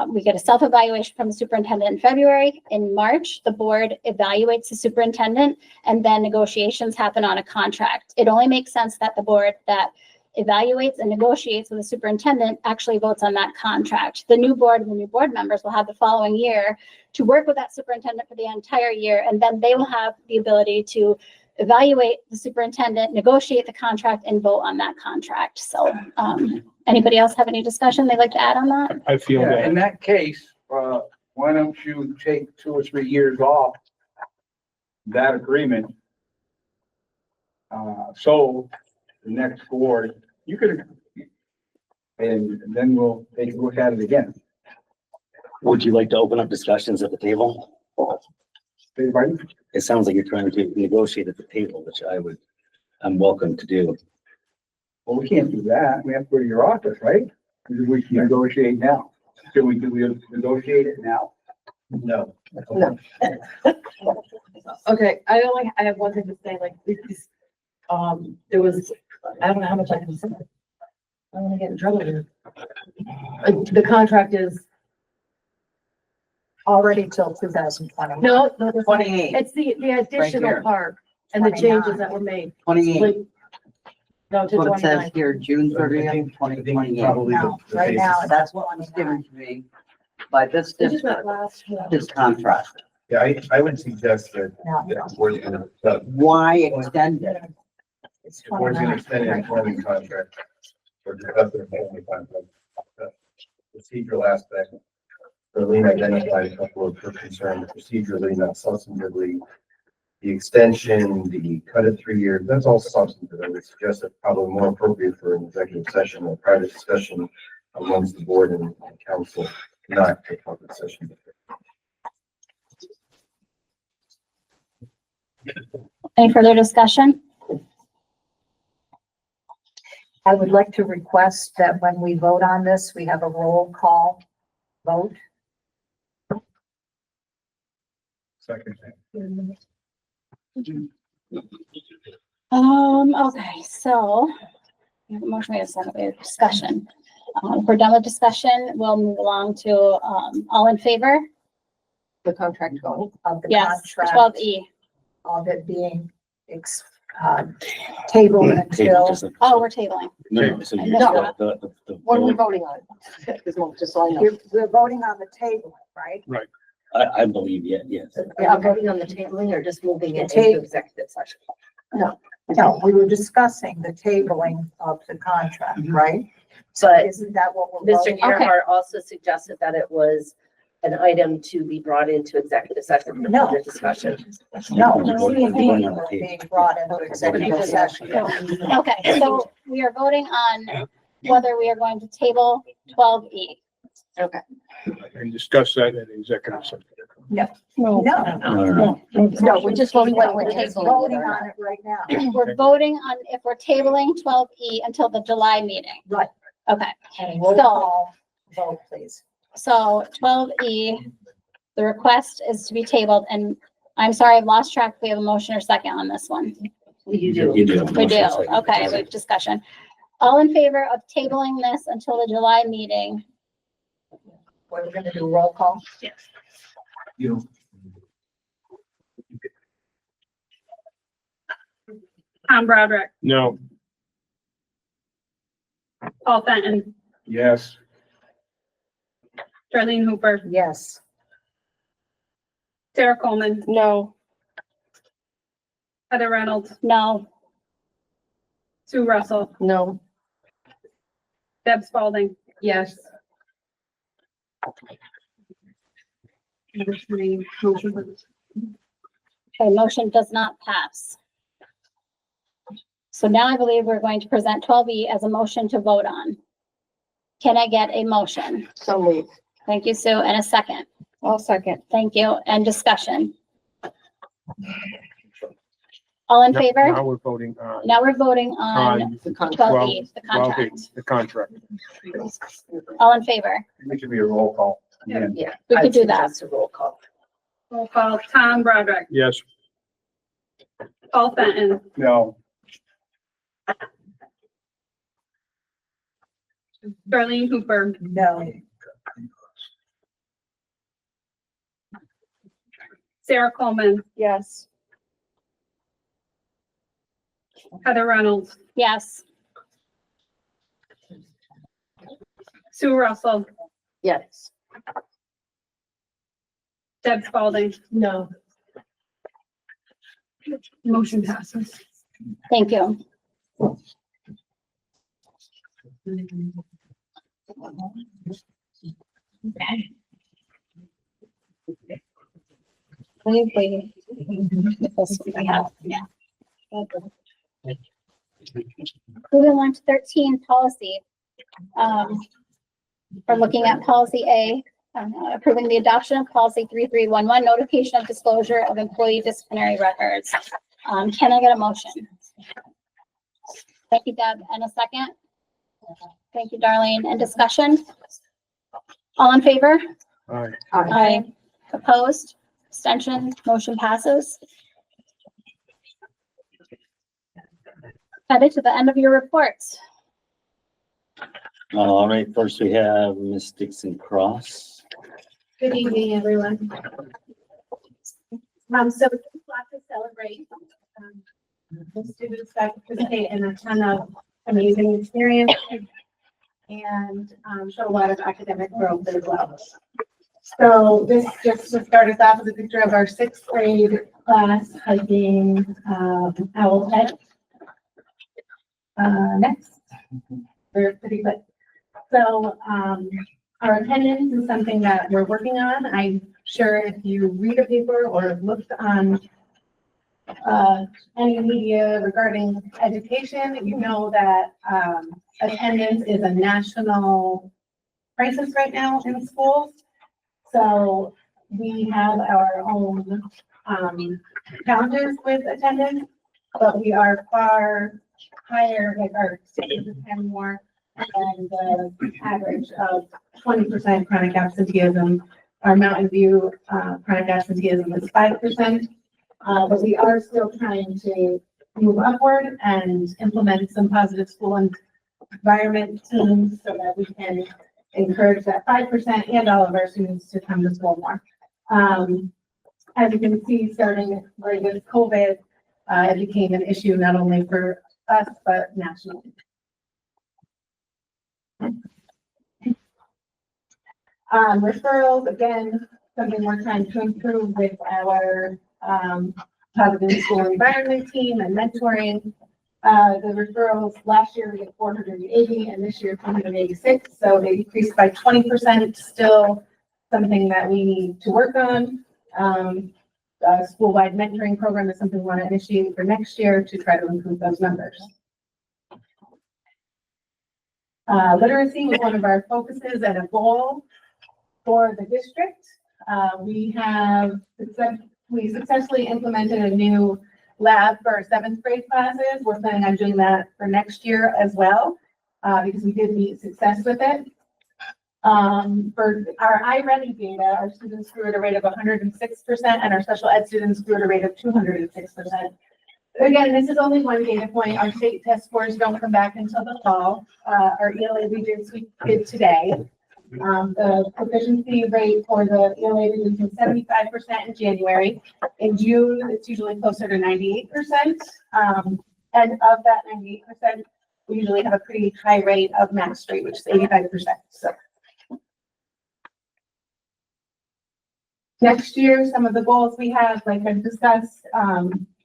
we get a self-evaluation from the superintendent in February. In March, the board evaluates the superintendent, and then negotiations happen on a contract. It only makes sense that the board that evaluates and negotiates with the superintendent actually votes on that contract. The new board and the new board members will have the following year to work with that superintendent for the entire year, and then they will have the ability to evaluate the superintendent, negotiate the contract, and vote on that contract. So, anybody else have any discussion they'd like to add on that? I feel Yeah, that. in that case, why don't you take 2 or 3 years off that agreement? So the next board, you could, and then we'll take a look at it again. Would you like to open up discussions at the table? Everybody? It sounds like you're trying to negotiate at the table, which I'm welcome to do. Well, we can't do that. We have to go to your office, right? We can negotiate now. Do we negotiate it now? No. Okay, I have one thing to say, like, there was, I don't know how much I can say. I don't want to get in trouble here. The contract is, Already till 2020. no, 28. it's the additional here. part and the 29. changes that were made. 28. Like, no, to 29. here, June I think probably No, the right now, basis- That's what was given to me by this This is not last. contract. Yeah, I would suggest that No, the board's gonna, Why extend it? it's the board's gonna 29. extend an employment contract or discuss their employment contract. Procedural aspect. Darlene identified a couple of her concerns procedurally, not substantively. The extension, the cut it 3 years, that's all substantive. I would suggest that probably more appropriate for an executive session or private discussion amongst the board and council, not a public session. Any further discussion? I would like to request that when we vote on this, we have a roll call vote. Second. Okay, so we have a motion, we have a second, we have discussion. If we're done with discussion, we'll move along to, all in favor? The contract going. Of the Yes, contract, 12E. of it being tabled until, Oh, we're tabling. No, so you No. the What are we vote- voting on? Just so I know. we're voting on the table, right? I believe, yes. Yeah, I'm voting on the tabling or just moving it The into executive session. No, we were discussing the tabling of the contract, right? But Isn't that what we're Mr. voting? Gerhart also suggested that it was an item to be brought into executive session for No. further discussion. No, We're voting on the we're table. being brought into executive session. Okay, so we are voting on whether we are going to table 12E. And discuss that in executive session. No, No. No, we're just voting when we're we're just tabling voting it or on not. it right now. We're voting on if we're tabling 12E until the July meeting. Right. Okay, And roll So- call vote, please. so 12E, the request is to be tabled, and I'm sorry, I've lost track. We have a motion or second on this one. You do. You do. We do, okay, we have discussion. All in favor of tabling this until the July meeting? We're gonna do roll call. You. Tom Broderick, No. Paul Fenton, Yes. Darlene Hooper, Yes. Sarah Coleman, No. Heather Reynolds, No. Sue Russell, No. Deb Spalding. Yes. Okay, motion does not pass. So now I believe we're going to present 12E as a motion to vote on. Can I get a motion? So moved. Thank you, Sue, and a second. I'll second. Thank you, and discussion. All in favor? Now we're voting on. Now we're voting on The contract. 12E, the contract. The contract. All in favor? It should be a roll call. Yeah. We I'd could do that. suggest a roll call. Roll call, Tom Broderick, Yes. Paul Fenton, No. Darlene Hooper, No. Sarah Coleman, Yes. Heather Reynolds, Yes. Sue Russell, Yes. Deb Spalding. No. Motion passes. Thank you. Moving on to 13, policy. We're looking at policy A, approving the adoption of policy 3311, notification of disclosure of employee disciplinary records. Can I get a motion? Thank you, Deb. And a second? Thank you, Darlene. And discussion? All in favor? All right. Aye. Opposed? Abstention? Motion passes. Headed to the end of your reports. All right, first we have Ms. Dixon Cross. Good evening, everyone. So we just want to celebrate the students that participate in a ton of amazing experience and show a lot of academic growth as well. So this just to start us off with a picture of our 6th grade class hiking Owlhead. Next. We're pretty good. So our attendance is something that we're working on. I'm sure if you read a paper or looked on any media regarding education, you know that attendance is a national crisis right now in schools. So we have our own, challenges with attendance, but we are far higher, like our students attend more than the average of 20% chronic absenteeism. Our Mountain View, chronic absenteeism is 5%. But we are still trying to move upward and implement some positive school environment teams so that we can encourage that 5% and all of our students to come to school more. As you can see, starting right with COVID, it became an issue not only for us, but nationally. Referrals, again, something we're trying to improve with our positive school environment team and mentoring. The referrals last year we had 480 and this year 286, so they decreased by 20%. Still something that we need to work on. A school-wide mentoring program is something we want to initiate for next year to try to improve those numbers. Literacy was one of our focuses and a goal for the district. We successfully implemented a new lab for our 7th grade classes. We're planning on doing that for next year as well, because we did meet success with it. For our iReady data, our students grew at a rate of 106% and our special ed students grew at a rate of 206%. Again, this is only one data point. Our state test scores don't come back until the fall. Our ELA regions we did today. The proficiency rate for the ELA regions was 75% in January. In June, it's usually closer to 98%. And of that 98%, we usually have a pretty high rate of max rate, which is 85%. So next year, some of the goals we have, like I've discussed,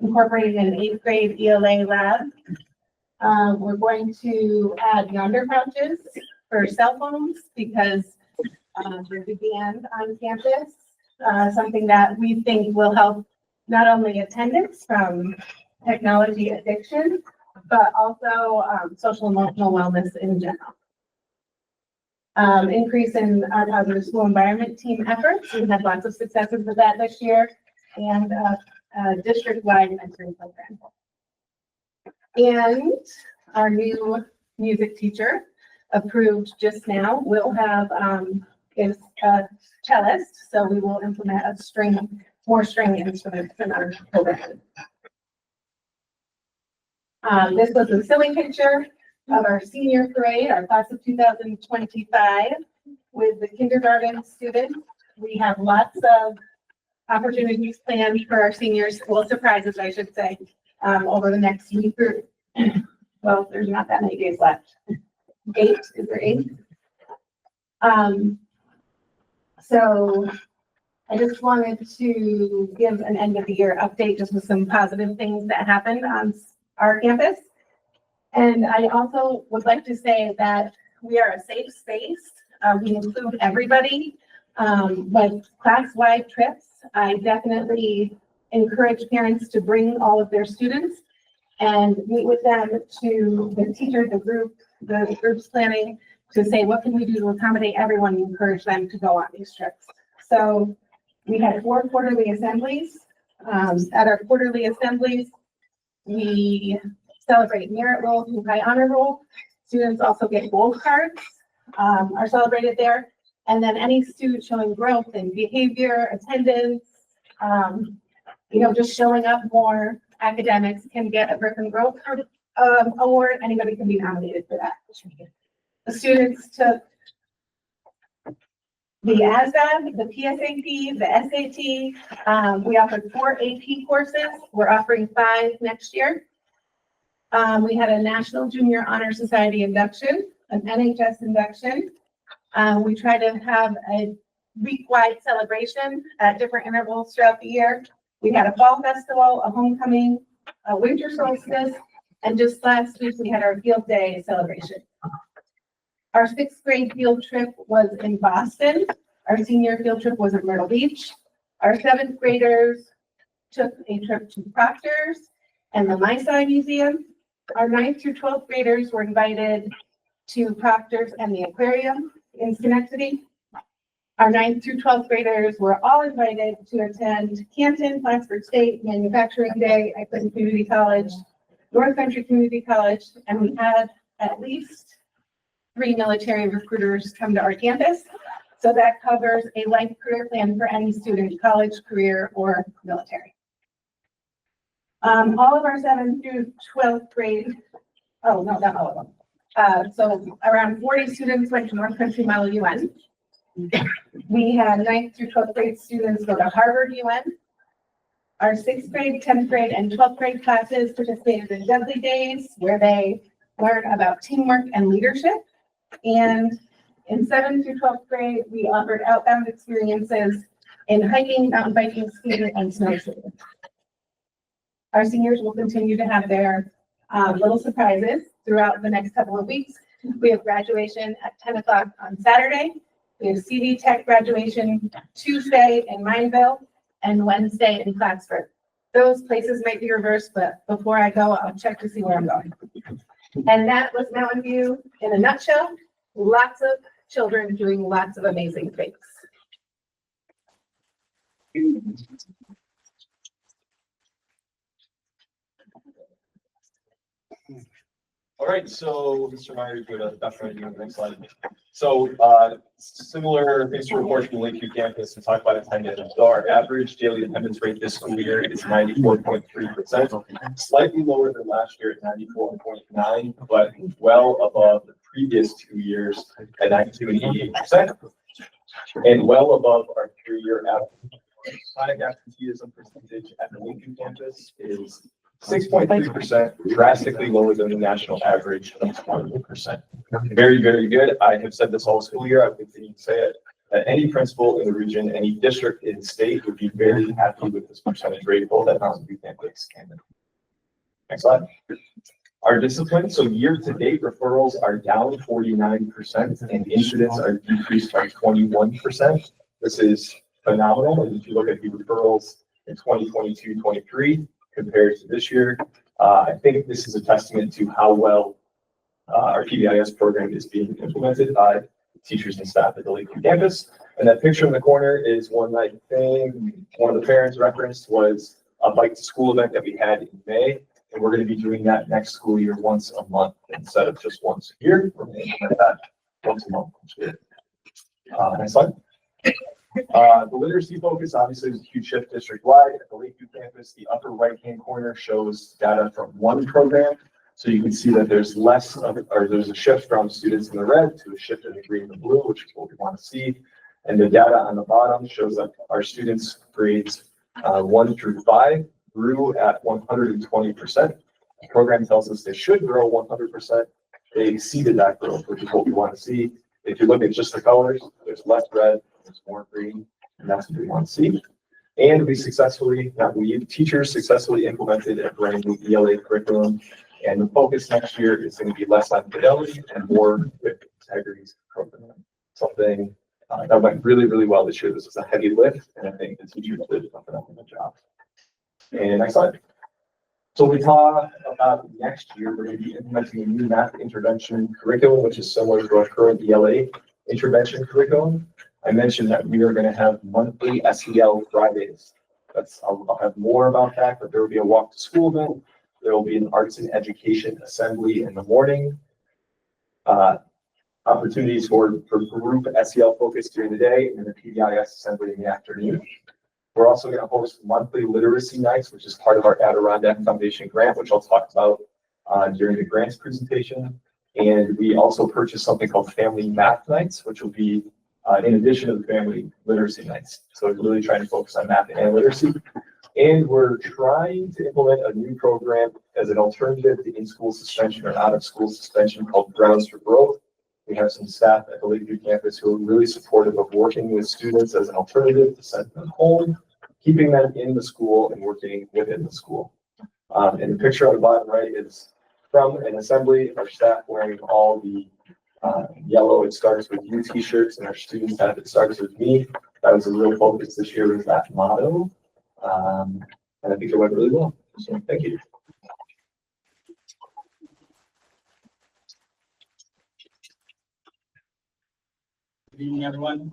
incorporating an 8th grade ELA lab. We're going to add yonder pouches for cell phones because they're a big band on campus. Something that we think will help not only attendance from technology addiction, but also social emotional wellness in general. Increase in our positive school environment team efforts. We've had lots of successes with that this year, and district-wide mentoring program. And our new music teacher approved just now will have is a cellist, so we will implement more string instruments in our program. This was a silly picture of our senior parade, our class of 2025, with the kindergarten students. We have lots of opportunities planned for our seniors, well, surprises, I should say, over the next week or, well, there's not that many days left. 8, is there 8? So I just wanted to give an end of the year update just with some positive things that happened on our campus. And I also would like to say that we are a safe space. We include everybody, but class-wide trips, I definitely encourage parents to bring all of their students and meet with them to the teacher, the group's planning to say, what can we do to accommodate everyone and encourage them to go on these trips. So we had 4 quarterly assemblies. At our quarterly assemblies, we celebrate merit roll through high honor roll. Students also get gold cards, are celebrated there. And then any student showing growth in behavior, attendance, just showing up more, academics can get a Griffin Growth Card award. Anybody can be nominated for that. The students took the ASVAB, the PSAT, the SAT. We offered 4 AP courses. We're offering 5 next year. We had a National Junior Honor Society induction, an NHS induction. We try to have a week-wide celebration at different intervals throughout the year. We had a fall festival, a homecoming, a winter solstice, and just last week we had our field day celebration. Our 6th grade field trip was in Boston. Our senior field trip was at Myrtle Beach. Our 7th graders took a trip to Proctor's and the MySci Museum. Our 9th through 12th graders were invited to Proctor's and the aquarium. in Schenectady. Our 9th through 12th graders were all invited to attend Canton, Plattsburgh State, Manufacturing Day at Clinton Community College, North Country Community College, and we had at least 3 military recruiters come to our campus. So that covers a life career plan for any student, college, career, or military. All of our 7th through 12th grade, oh, no, not all of them. So around 40 students went to North Country Model UN. We had 9th through 12th grade students go to Harvard UN. Our 6th grade, 10th grade, and 12th grade classes participated in Dudley Days, where they learn about teamwork and leadership. And in 7th through 12th grade, we offered outbound experiences in hiking, mountain biking, skiing, and snowshoeing. Our seniors will continue to have their little surprises throughout the next couple of weeks. We have graduation at 10 o'clock on Saturday. We have CD Tech graduation Tuesday in Mineville and Wednesday in Plattsburgh. Those places might be reversed, but before I go, I'll check to see where I'm going. And that was Mountain View in a nutshell. Lots of children doing lots of amazing things. All right, so Mr. Myers, go to Dr. Ryan, the next slide. So similar things to report from Lakeview campus and talk about attendance. So our average daily attendance rate this school year is 94.3%, slightly lower than last year at 94.9, but well above the previous 2 years at 92 and 88%, and well above our 3-year average. Chronic absenteeism percentage at the Lakeview campus is 6.3%, drastically lower than the national average of 20%. Very, very good. I have said this all school year. I continue to say it. That any principal in the region, any district in the state would be very happy with this percentage rate goal that Mountain View campus came in. Next slide. Our discipline. So year to date, referrals are down 49% and incidents are decreased by 21%. This is phenomenal. And if you look at the referrals in 2022-23, compared to this year, I think this is a testament to how well our PBIS program is being implemented by teachers and staff at the Lakeview campus. And that picture in the corner is one that I think one of the parents referenced was a bike to school event that we had in May. And we're going to be doing that next school year once a month instead of just once a year. We're going to implement that once a month. Next slide. The literacy focus obviously is a huge shift district-wide. At the Lakeview campus, the upper right-hand corner shows data from one program. So you can see that there's less of, or there's a shift from students in the red to a shift in the green and the blue, which is what we want to see. And the data on the bottom shows that our students' grades 1 through 5 grew at 120%. The program tells us they should grow 100%. They exceeded that growth, which is what we want to see. If you look at just the colors, there's less red, there's more green, and that's what we want to see. And teachers successfully implemented a brand new ELA curriculum. And the focus next year is going to be less on fidelity and more with integrity program. Something that went really, really well this year. This was a heavy lift, and I think the teachers did a phenomenal job. And next slide. So we talk about next year, we're going to be implementing a new math intervention curriculum, which is similar to our current ELA intervention curriculum. I mentioned that we are going to have monthly SEL Fridays. I'll have more about that, but there will be a walk to school event. There will be an arts and education assembly in the morning. Opportunities for group SEL focus during the day, and the PBIS assembly in the afternoon. We're also going to host monthly literacy nights, which is part of our Adirondack Foundation grant, which I'll talk about during the grants presentation. And we also purchased something called Family Math Nights, which will be in addition to the family literacy nights. So we're really trying to focus on math and literacy. And we're trying to implement a new program as an alternative to in-school suspension or out-of-school suspension called Grounds for Growth. We have some staff at the Lakeview campus who are really supportive of working with students as an alternative to send them home, keeping them in the school and working within the school. And the picture on the bottom right is from an assembly, our staff wearing all the yellow, it starts with you t-shirts, and our students have it starts with me. That was a real focus this year with that motto. And I think it went really well. So thank you. Good evening, everyone.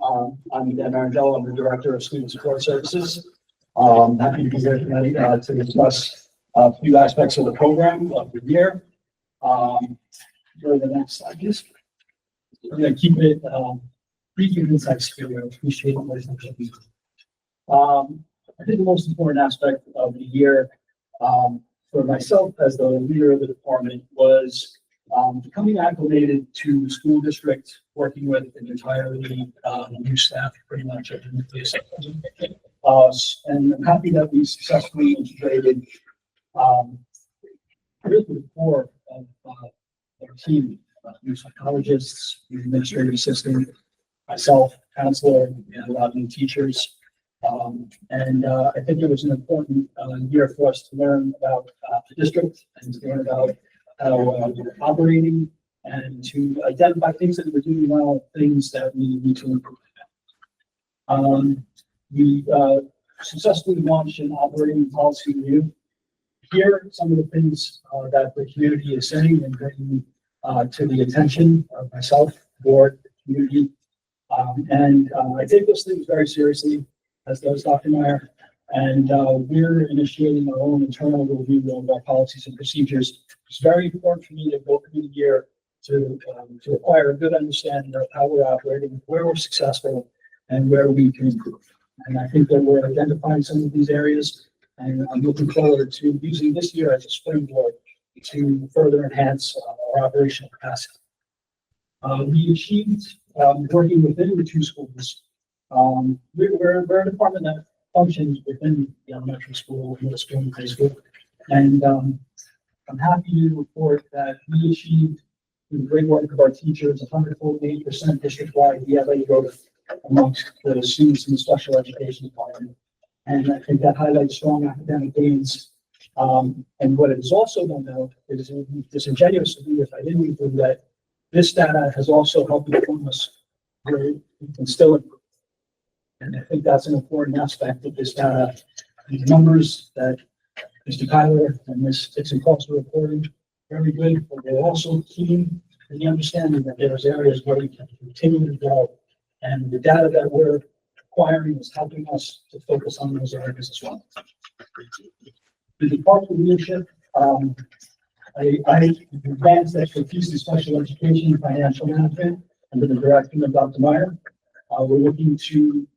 I'm Dan Marangelo. I'm the Director of Student Support Services. Happy to be here tonight to discuss a few aspects of the program of the year. Go to the next slide, please. We're going to keep it brief and concise here. I appreciate it. I think the most important aspect of the year for myself as the leader of the department was becoming acclimated to school district, working with an entirely new staff, pretty much at the nucleus. And I'm happy that we successfully integrated really the core of our team, new psychologists, new administrative assistant, myself, counselor, and a lot of new teachers. I think it was an important year for us to learn about the district and to learn about how we're operating and to identify things that we're doing well, things that we need to improve. We successfully launched an operating policy review. Here, some of the things that the community is saying and bringing to the attention of myself, board, community. I take those things very seriously, as does Dr. Meyer. And we're initiating our own internal review of our policies and procedures. It's very important for me to go through the year to acquire a good understanding of how we're operating, where we're successful, and where we can improve. And I think that we're identifying some of these areas, and I'm looking forward to using this year as a springboard to further enhance our operational capacity. We achieved, working within the two schools, we're a department that functions within the elementary school, middle school, and high school. And I'm happy to report that we achieved, through the great work of our teachers, 148% district-wide ELA growth amongst the students in the special education department. And I think that highlights strong academic gains. And what it is also going to know is it would be disingenuous to me if I didn't include that this data has also helped inform us where we can still improve. And I think that's an important aspect of this data. These numbers that Mr. Kyler and Ms. Dixon Cost are reporting, very good, but they're also keen in the understanding that there's areas where we can continue to grow. And the data that we're acquiring is helping us to focus on those areas as well. The department leadership, I advanced expertise in special education and financial management under the direction of Dr. Meyer. We're looking to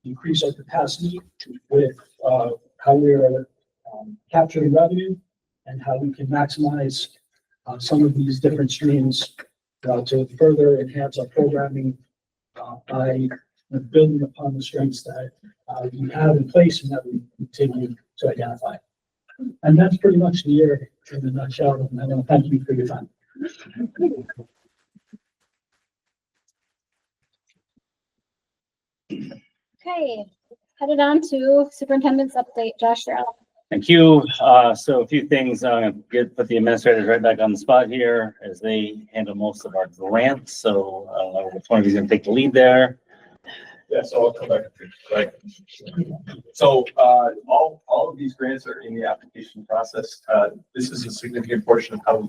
increase our capacity with how we are capturing revenue and how we can maximize some of these different streams to further enhance our programming by building upon the strengths that we have in place and that we continue to identify. And that's pretty much the year in a nutshell. And I want to thank you for your time. Okay, headed on to superintendent's update. Josh, you're up. Thank you. So a few things, put the administrators right back on the spot here as they handle most of our grants. So which one of you is going to take the lead there? Yeah, so I'll come back. Right. So all of these grants are in the application process. This is a significant portion of how we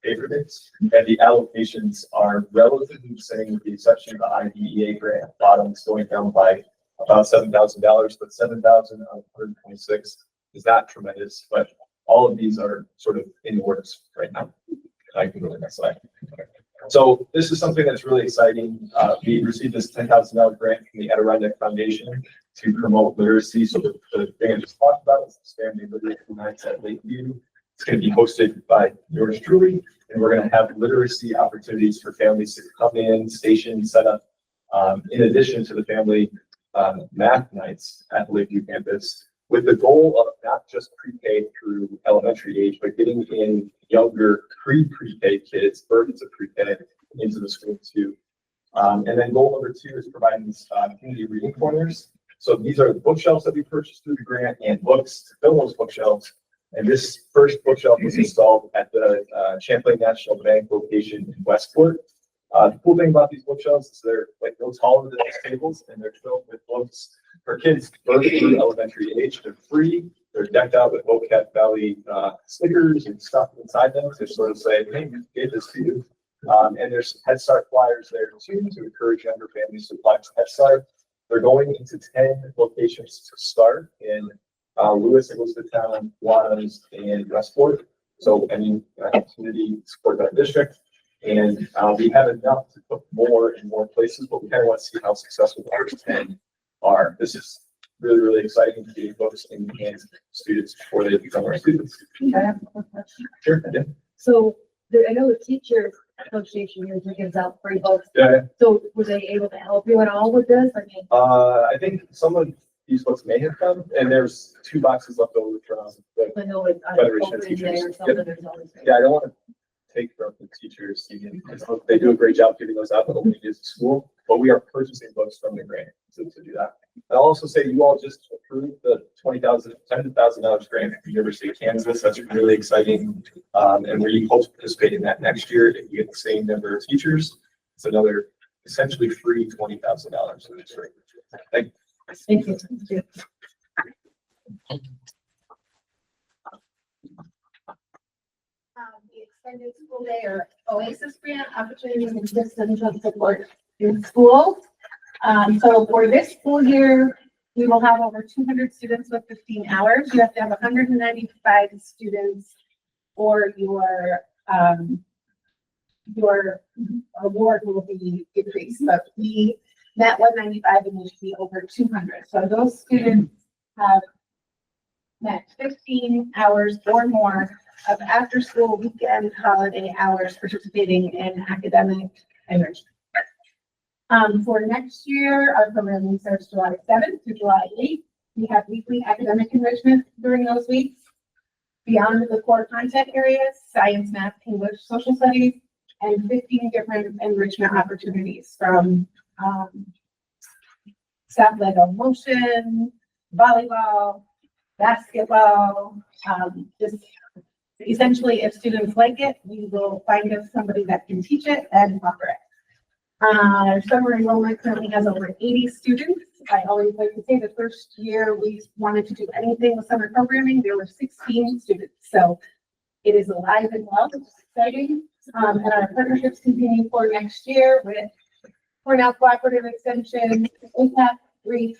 pay for this, and the allocations are relatively the same, with the exception of the IDEA grant. Bottom is going down by about $7,000, but 7,000 out of 126 is not tremendous. But all of these are sort of in the works right now. I can go to the next slide. So this is something that's really exciting. We received this $10,000 grant from the Adirondack Foundation to promote literacy. So the thing I just talked about is this family literacy nights at Lakeview. It's going to be hosted by yours truly, and we're going to have literacy opportunities for families to come in, station, set up, in addition to the family math nights at the Lakeview campus, with the goal of not just pre-K through elementary age, but getting in younger pre-K kids, burdens of pre-K into the school too. And then goal number 2 is providing these community reading corners. So these are the bookshelves that we purchased through the grant and books to fill those bookshelves. And this first bookshelf was installed at the Champlain National Bank location in Westport. The cool thing about these bookshelves is they're like no taller than these tables, and they're filled with books for kids birth through elementary age. They're free. They're decked out with Boquet Valley stickers and stuff inside them to sort of say, hey, we gave this to you. And there's Head Start flyers there too to encourage younger families to apply to Head Start. They're going into 10 locations to start in Lewis, Elizabethtown, Juarez, and Westport. So any community support that district. And we have enough to put more in more places, but we kind of want to see how successful the first 10 are. This is really, really exciting to get books in the hands of students before they become our students. I have a quick question. Sure, I do. So I know the teachers association usually gives out free books. Yeah. So were they able to help you at all with this? I mean, I think some of these books may have come, and there's 2 boxes left over from the I know it's Federation of opening day Teachers. or something. There's always. Yeah, I don't want to take from the teachers. They do a great job giving those out to opening days of school, but we are purchasing books from the grant to do that. I'll also say you all just approved the $10,000 grant for the University of Kansas. That's really exciting. And we hope to participate in that next year. If you get the same number of teachers, it's another essentially free $20,000. So it's great. Thank you. Thank you. Thank you. The extended school day or OASIS grant opportunities and systems of support in schools. So for this school year, we will have over 200 students with 15 hours. You have to have 195 students or your award will be decreased. But we met 195 and we should be over 200. So those students have met 15 hours or more of after school, weekend, holiday hours participating in academic enrichment. For next year, our programming starts July 7th to July 8th. We have weekly academic enrichment during those weeks. Beyond the core content areas, science, math, English, social studies, and 15 different enrichment opportunities from staff-led motion, volleyball, basketball, just essentially, if students like it, we will find us somebody that can teach it and offer it. Our summer enrollment currently has over 80 students. I always like to say the first year we wanted to do anything with summer programming, there were 16 students. So it is alive and well, it's exciting. And our partnerships continue for next year with Cornell Cooperative Extension, Impact, Reef,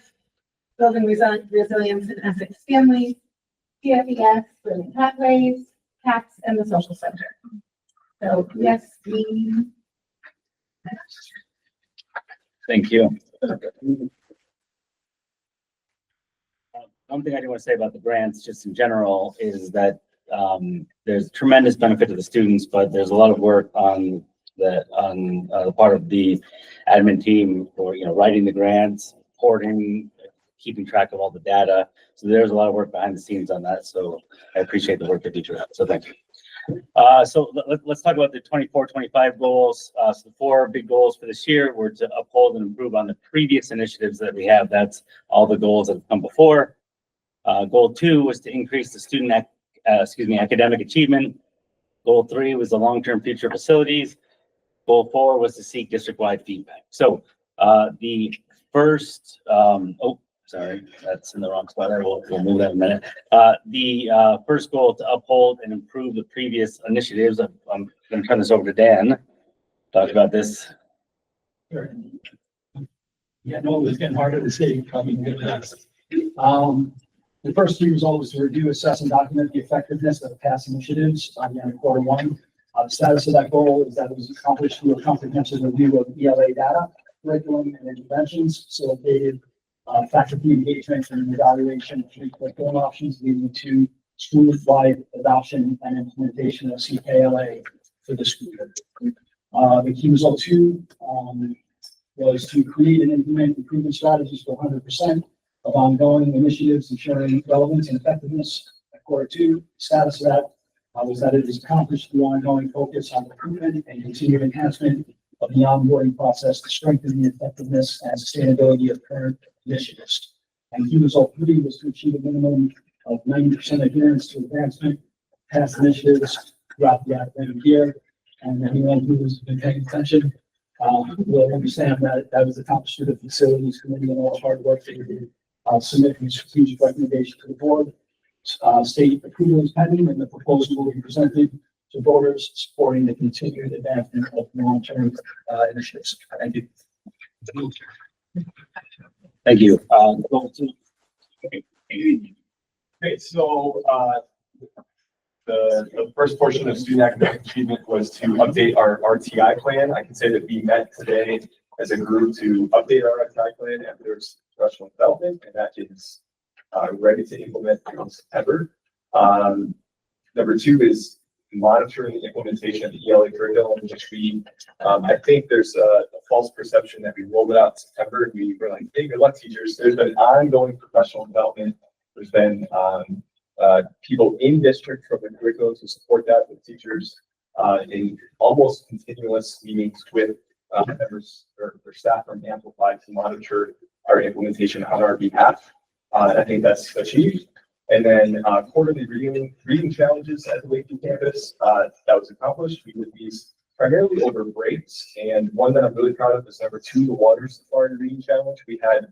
Building Resilience in Essex Families, CFES, Building Pathways, CAPS, and the Social Center. So yes, we. Thank you. One thing I do want to say about the grants, just in general, is that there's tremendous benefit to the students, but there's a lot of work on the part of the admin team for, writing the grants, reporting, keeping track of all the data. So there's a lot of work behind the scenes on that. So I appreciate the work that you do. So thank you. So let's talk about the 24-25 goals. So the 4 big goals for this year were to uphold and improve on the previous initiatives that we have. That's all the goals that have come before. Goal 2 was to increase the student academic achievement. Goal 3 was the long-term future facilities. Goal 4 was to seek district-wide feedback. So the first, sorry, that's in the wrong spot. We'll move that in a minute. The first goal to uphold and improve the previous initiatives. I'm going to turn this over to Dan. Talk about this. Sure. Yeah, no, it's getting harder to see. Probably good enough. The first 3 was always to review, assess, and document the effectiveness of past initiatives on the end of Q1. The status of that goal is that it was accomplished through a comprehensive review of ELA data, curriculum, and interventions, facilitated faculty engagement and evaluation of 3 curriculum options, leading to school-wide adoption and implementation of CKLA for the school year. The key result 2 was to create and implement improvement strategies for 100% of ongoing initiatives ensuring relevance and effectiveness. At Q2, status of that was that it is accomplished through ongoing focus on recruitment and continued enhancement of the onboarding process to strengthen the effectiveness and sustainability of current initiatives. And key result 3 was to achieve a minimum of 90% adherence to advancement past initiatives throughout the academic year. And anyone who's been paying attention will understand that that was accomplished through the facilities committee and all the hard work that we did. Submitting a strategic recommendation to the board. State approval is pending and the proposal will be presented to voters supporting the continued advancement of long-term initiatives. Thank you. Thank you. Okay, so, the first portion of student academic achievement was to update our RTI plan. I can say that we met today as a group to update our RTI plan after professional development, and that is ready to implement in September. Number two is monitoring the implementation of the ELA curriculum, which we, I think there's a false perception that we rolled it out in September. We were like, hey, good luck, teachers. There's been ongoing professional development. There's been people in district from the curriculum to support that with teachers in almost continuous meetings with members or staff from Amplify to monitor our implementation on our behalf. I think that's achieved. And then quarterly reading challenges at the Lakeview campus, that was accomplished. We did these primarily over breaks, and one that I'm really proud of is number 2, the Water Safari Reading Challenge. We had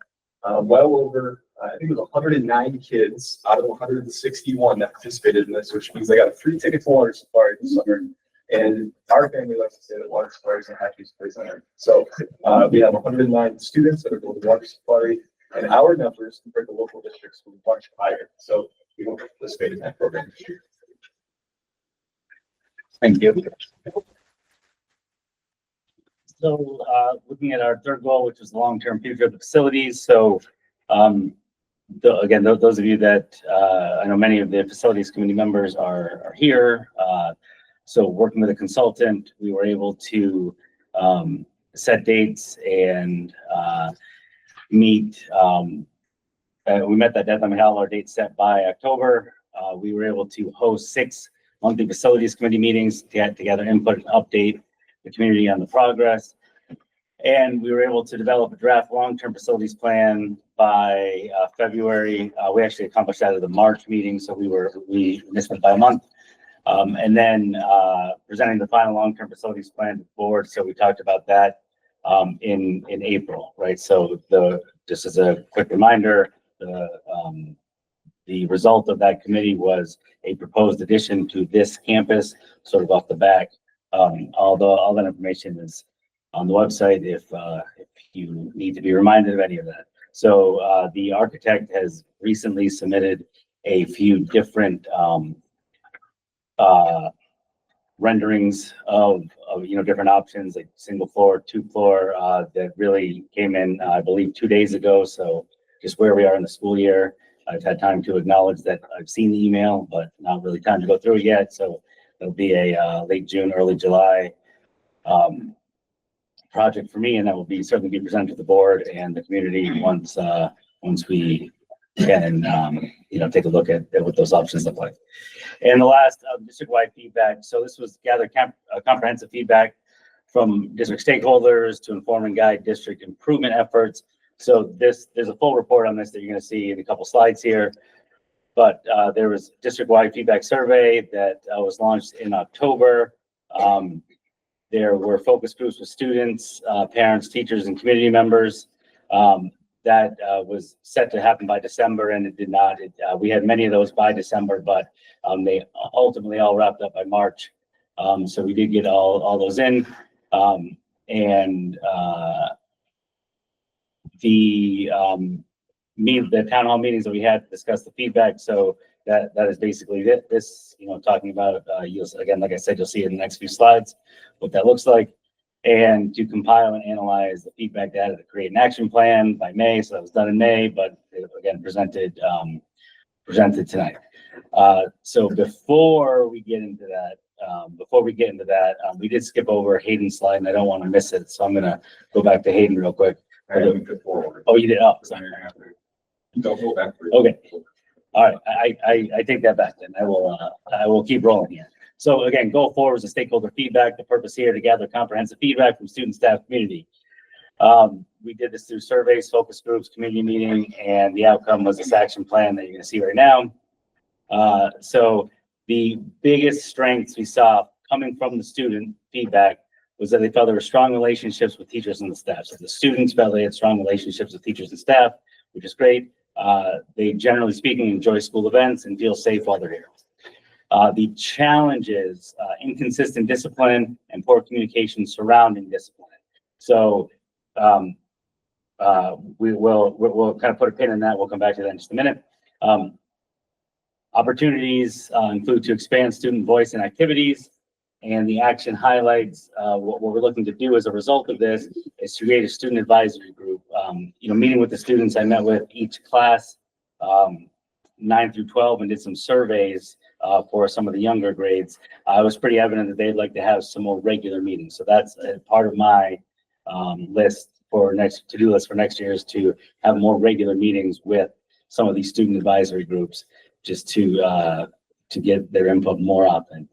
well over, I think it was 109 kids out of 161 that participated in this, which means they got a free ticket to Water Safari this summer. And our family likes to say that Water Safari is the happiest place on earth. So we have 109 students that are going to Water Safari, and our numbers compared to local districts were much higher. So we won't participate in that program this year. Thank you. So, looking at our third goal, which is the long-term future of the facilities. So, again, those of you that, I know many of the facilities committee members are here. So working with a consultant, we were able to, set dates and, meet, we met that deadline. We had all our dates set by October. We were able to host 6 monthly facilities committee meetings to get together input and update the community on the progress. And we were able to develop a draft long-term facilities plan by February. We actually accomplished that at the March meeting, so we missed it by a month. And then presenting the final long-term facilities plan to the board. So we talked about that in April, right? So just as a quick reminder, the result of that committee was a proposed addition to this campus, sort of off the back. All that information is on the website if you need to be reminded of any of that. So the architect has recently submitted a few different renderings of different options, like single floor, 2 floor, that really came in, I believe, 2 days ago. So just where we are in the school year. I've had time to acknowledge that I've seen the email, but not really time to go through it yet. So it'll be a late June, early July project for me, and that will certainly be presented to the board and the community once we can take a look at what those options look like. And the last district-wide feedback. So this was comprehensive feedback from district stakeholders to inform and guide district improvement efforts. So there's a full report on this that you're going to see in a couple slides here. But there was district-wide feedback survey that was launched in October. There were focus groups with students, parents, teachers, and community members. That was set to happen by December, and it did not. We had many of those by December, but they ultimately all wrapped up by March. So we did get all those in. The town hall meetings that we had to discuss the feedback. So that is basically this, talking about, again, like I said, you'll see in the next few slides what that looks like, and to compile and analyze the feedback data to create an action plan by May. So that was done in May, but again, presented tonight. So before we get into that, we did skip over Hayden's slide, and I don't want to miss it. So I'm going to go back to Hayden real quick. Oh, you did. Oh, sorry. Don't go back. Okay. All right. I take that back then. I will keep rolling here. So again, goal 4 was the stakeholder feedback. The purpose here to gather comprehensive feedback from student, staff, community. We did this through surveys, focus groups, community meeting, and the outcome was this action plan that you're going to see right now. So the biggest strengths we saw coming from the student feedback was that they felt there were strong relationships with teachers and the staff. So the students felt they had strong relationships with teachers and staff, which is great. They, generally speaking, enjoy school events and feel safe while they're here. The challenges, inconsistent discipline and poor communication surrounding discipline. So we'll kind of put a pin in that. We'll come back to that in just a minute. Opportunities include to expand student voice and activities, and the action highlights what we're looking to do as a result of this is to create a student advisory group. Meeting with the students, I met with each class, 9 through 12, and did some surveys for some of the younger grades. It was pretty evident that they'd like to have some more regular meetings. So that's part of my to-do list for next year is to have more regular meetings with some of these student advisory groups, just to get their input more often,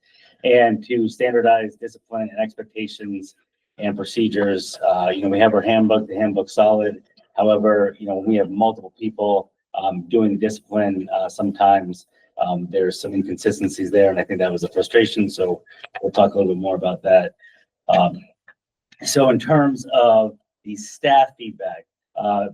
and to standardize discipline and expectations and procedures. We have our handbook, the handbook's solid. However, when we have multiple people doing discipline, sometimes there's some inconsistencies there, and I think that was a frustration. So we'll talk a little bit more about that. So in terms of the staff feedback,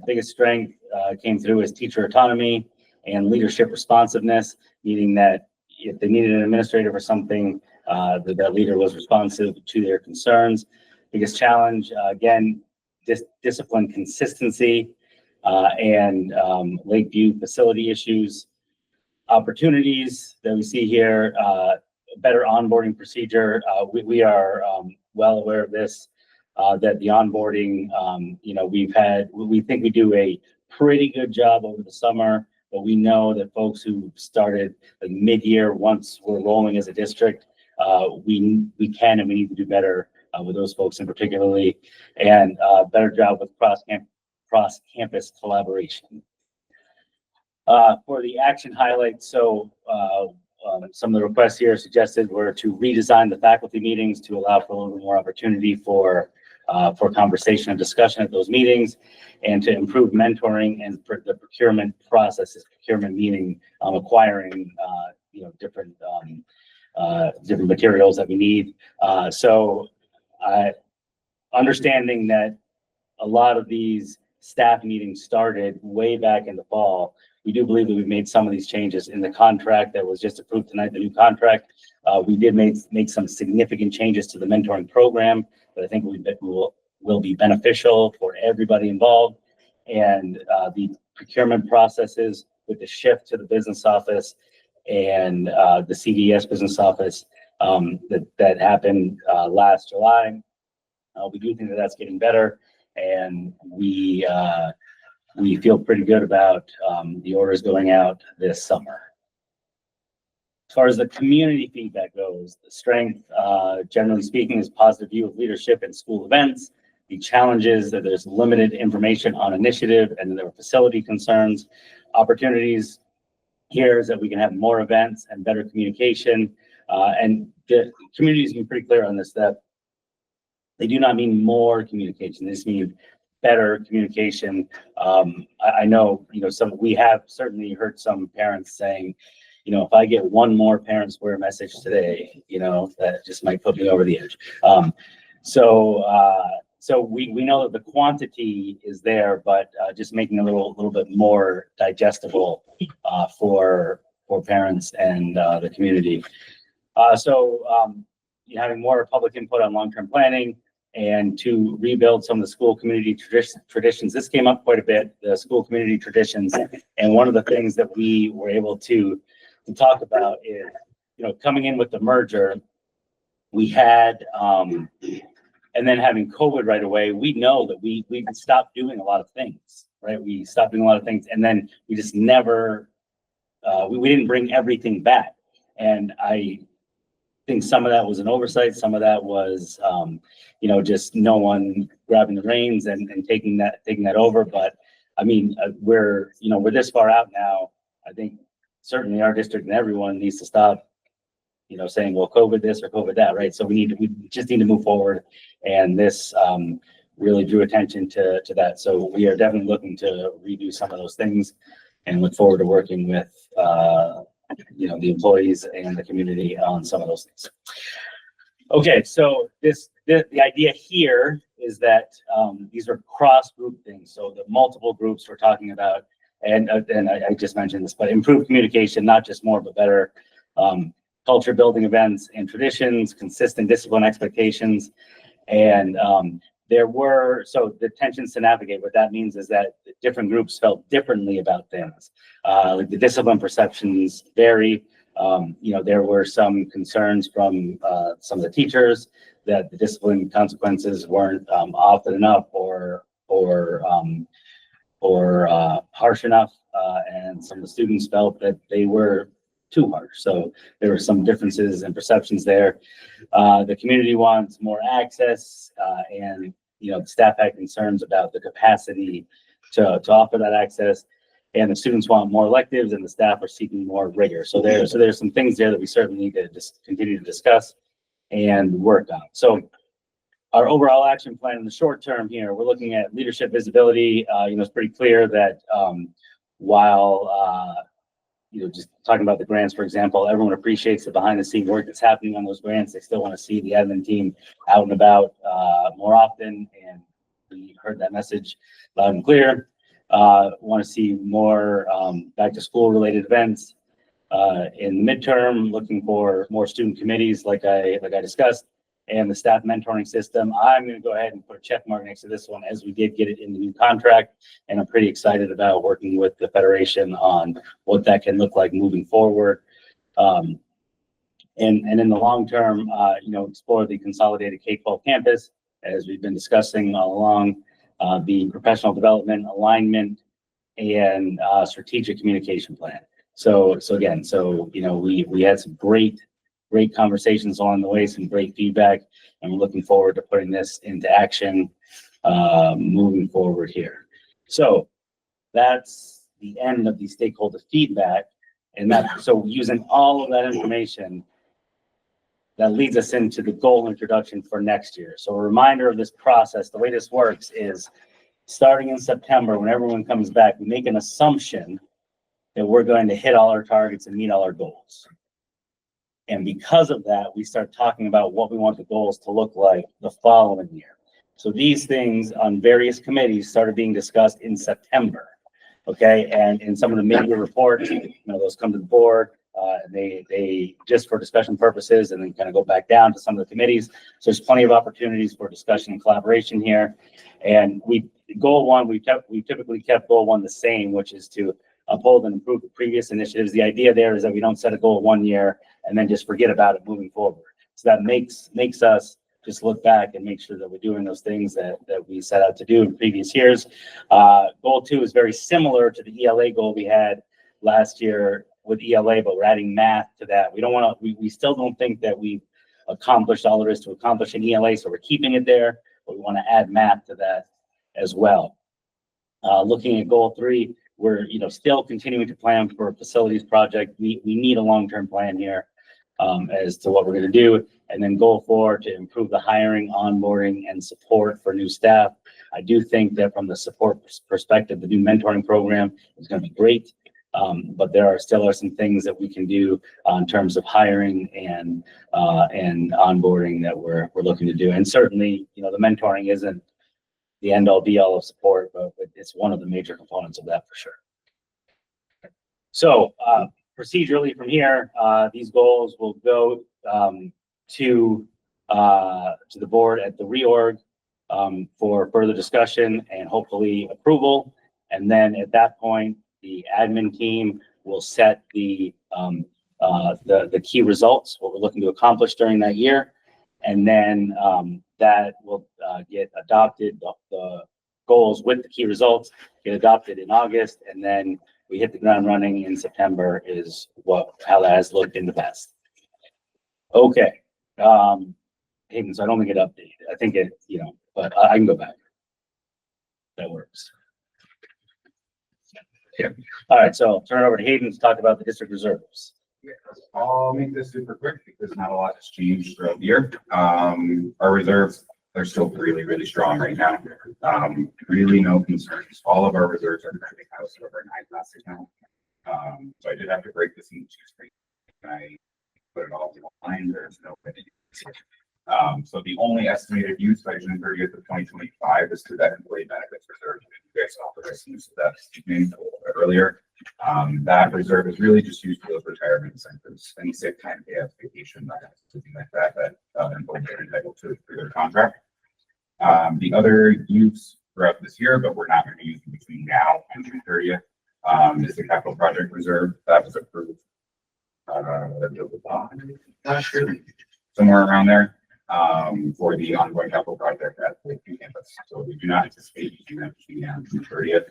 biggest strength came through as teacher autonomy and leadership responsiveness, meaning that if they needed an administrator for something, that leader was responsive to their concerns. Biggest challenge, again, discipline consistency and Lakeview facility issues. Opportunities that we see here, better onboarding procedure. We are well aware of this, that the onboarding, we think we do a pretty good job over the summer, but we know that folks who started like mid-year, once we're rolling as a district, we can and we need to do better with those folks in particularly, and better job with cross-campus collaboration. For the action highlights, so some of the requests here suggested were to redesign the faculty meetings to allow for a little bit more opportunity for conversation and discussion at those meetings, and to improve mentoring and the procurement processes. Procurement meaning acquiring different materials that we need. So understanding that a lot of these staff meetings started way back in the fall, we do believe that we've made some of these changes in the contract that was just approved tonight, the new contract. We did make some significant changes to the mentoring program that I think will be beneficial for everybody involved. And the procurement processes with the shift to the business office and the CDS business office that happened last July. We do think that that's getting better, and we feel pretty good about the orders going out this summer. As far as the community feedback goes, the strength, generally speaking, is positive view of leadership and school events. The challenges that there's limited information on initiative and there are facility concerns. Opportunities here is that we can have more events and better communication. And the community's been pretty clear on this, that they do not mean more communication. They just mean better communication. I know, we have certainly heard some parents saying, if I get one more parent square message today, that just might put me over the edge. So we know that the quantity is there, but just making it a little bit more digestible for parents and the community. Having more public input on long-term planning and to rebuild some of the school community traditions. This came up quite a bit, the school community traditions. And one of the things that we were able to talk about is, coming in with the merger, we had, and then having COVID right away, we know that we stopped doing a lot of things, right? We stopped doing a lot of things, and then we just never, we didn't bring everything back. And I think some of that was an oversight. Some of that was, just no one grabbing the reins and taking that over. But I mean, we're this far out now. I think certainly our district and everyone needs to stop, saying, well, COVID this or COVID that, right? So we just need to move forward. And this really drew attention to that. So we are definitely looking to redo some of those things and look forward to working with, the employees and the community on some of those things. Okay, so the idea here is that these are cross-group things. So the multiple groups we're talking about, and I just mentioned this, but improved communication, not just more, but better. culture building events and traditions, consistent discipline expectations. And so the tensions to navigate, what that means is that different groups felt differently about things. Like the discipline perceptions vary. There were some concerns from some of the teachers that the discipline consequences weren't often enough or harsh enough, and some of the students felt that they were too harsh. So there were some differences in perceptions there. The community wants more access, and the staff had concerns about the capacity to offer that access. And the students want more electives, and the staff are seeking more rigor. So there's some things there that we certainly need to just continue to discuss and work on. So our overall action plan in the short term here, we're looking at leadership visibility. It's pretty clear that while just talking about the grants, for example, everyone appreciates the behind the scene work that's happening on those grants. They still want to see the admin team out and about more often, and we heard that message loud and clear. Want to see more back to school related events. In the midterm, looking for more student committees like I discussed, and the staff mentoring system. I'm going to go ahead and put a check mark next to this one, as we did get it in the new contract, and I'm pretty excited about working with the Federation on what that can look like moving forward. And in the long term, explore the consolidated K-12 campus, as we've been discussing all along, the professional development, alignment, and strategic communication plan. So we had some great conversations along the way, some great feedback, and we're looking forward to putting this into action moving forward here. So that's the end of the stakeholder feedback, and so using all of that information, that leads us into the goal introduction for next year. So a reminder of this process, the way this works is starting in September, when everyone comes back, we make an assumption that we're going to hit all our targets and meet all our goals. And because of that, we start talking about what we want the goals to look like the following year. So these things on various committees started being discussed in September. Okay, and in some of the major reports, those come to the board, they just for discussion purposes, and then kind of go back down to some of the committees. So there's plenty of opportunities for discussion and collaboration here. And goal one, we typically kept goal one the same, which is to uphold and improve the previous initiatives. The idea there is that we don't set a goal 1 year and then just forget about it moving forward. So that makes us just look back and make sure that we're doing those things that we set out to do in previous years. Goal 2 is very similar to the ELA goal we had last year with ELA, but we're adding math to that. We still don't think that we've accomplished all there is to accomplish in ELA, so we're keeping it there, but we want to add math to that as well. Looking at goal 3, we're still continuing to plan for a facilities project. We need a long-term plan here as to what we're going to do. And then goal 4, to improve the hiring, onboarding, and support for new staff. I do think that from the support perspective, the new mentoring program is going to be great. But there are still some things that we can do in terms of hiring and onboarding that we're looking to do. And certainly, the mentoring isn't the end all be all of support, but it's one of the major components of that for sure. So procedurally from here, these goals will go to the board at the reorg for further discussion and hopefully approval. And then at that point, the admin team will set the key results, what we're looking to accomplish during that year. And then that will get adopted, the goals with the key results get adopted in August, and then we hit the ground running in September is how that has looked in the past. Okay. Hayden, so I don't think it updated. I think but I can go back. That works. Yeah. All right, so I'll turn it over to Hayden to talk about the district reserves. Yeah, I'll make this super quick because not a lot has changed throughout the year. Our reserves are still really, really strong right now. Really no concerns. All of our reserves are currently housed over an iPass account. So I did have to break this into two screens. I put it all online. There's no way to use it. So the only estimated use by June 30th of 2025 is through that employee benefits reserve. You guys authorized use of that evening earlier. That reserve is really just used for those retirement incentives, any sick time, payout, vacation, something like that, employees are entitled to through their contract. The other use throughout this year, but we're not going to use in between now and June 30th, is the capital project reserve that was approved last year, somewhere around there, for the ongoing capital project at Lakeview campus. So we do not anticipate using that between now and June 30th.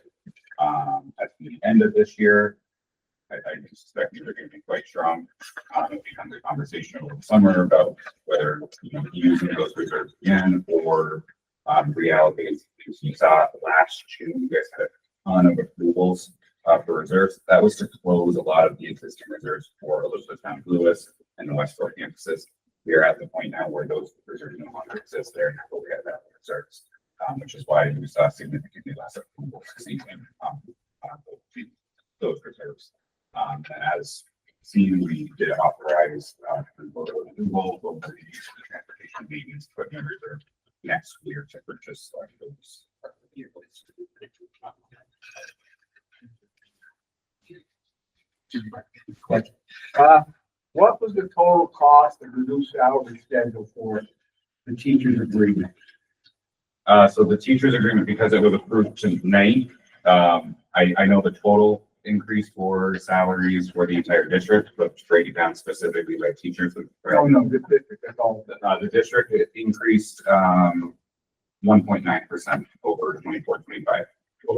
At the end of this year, I suspect they're going to be quite strong. It becomes a conversation over the summer about whether using those reserves again or reallocate. You saw last June, you guys had a ton of approvals for reserves. That was to close a lot of the existing reserves for Elizabethtown, Lewis, and the West Fork campuses. We are at the point now where those reserves no longer exist there, and we have that reserves, which is why we saw significantly less approvals this evening. Those reserves. And as seen, we did authorize transportation maintenance equipment reserve next year to purchase those vehicles. What was the total cost of the new salary schedule for the teachers' agreement? So the teachers' agreement, because it was approved tonight, I know the total increase for salaries for the entire district, but breaking down specifically by teachers. Oh, no, the district, that's all. The district it increased 1.9% over 24-25.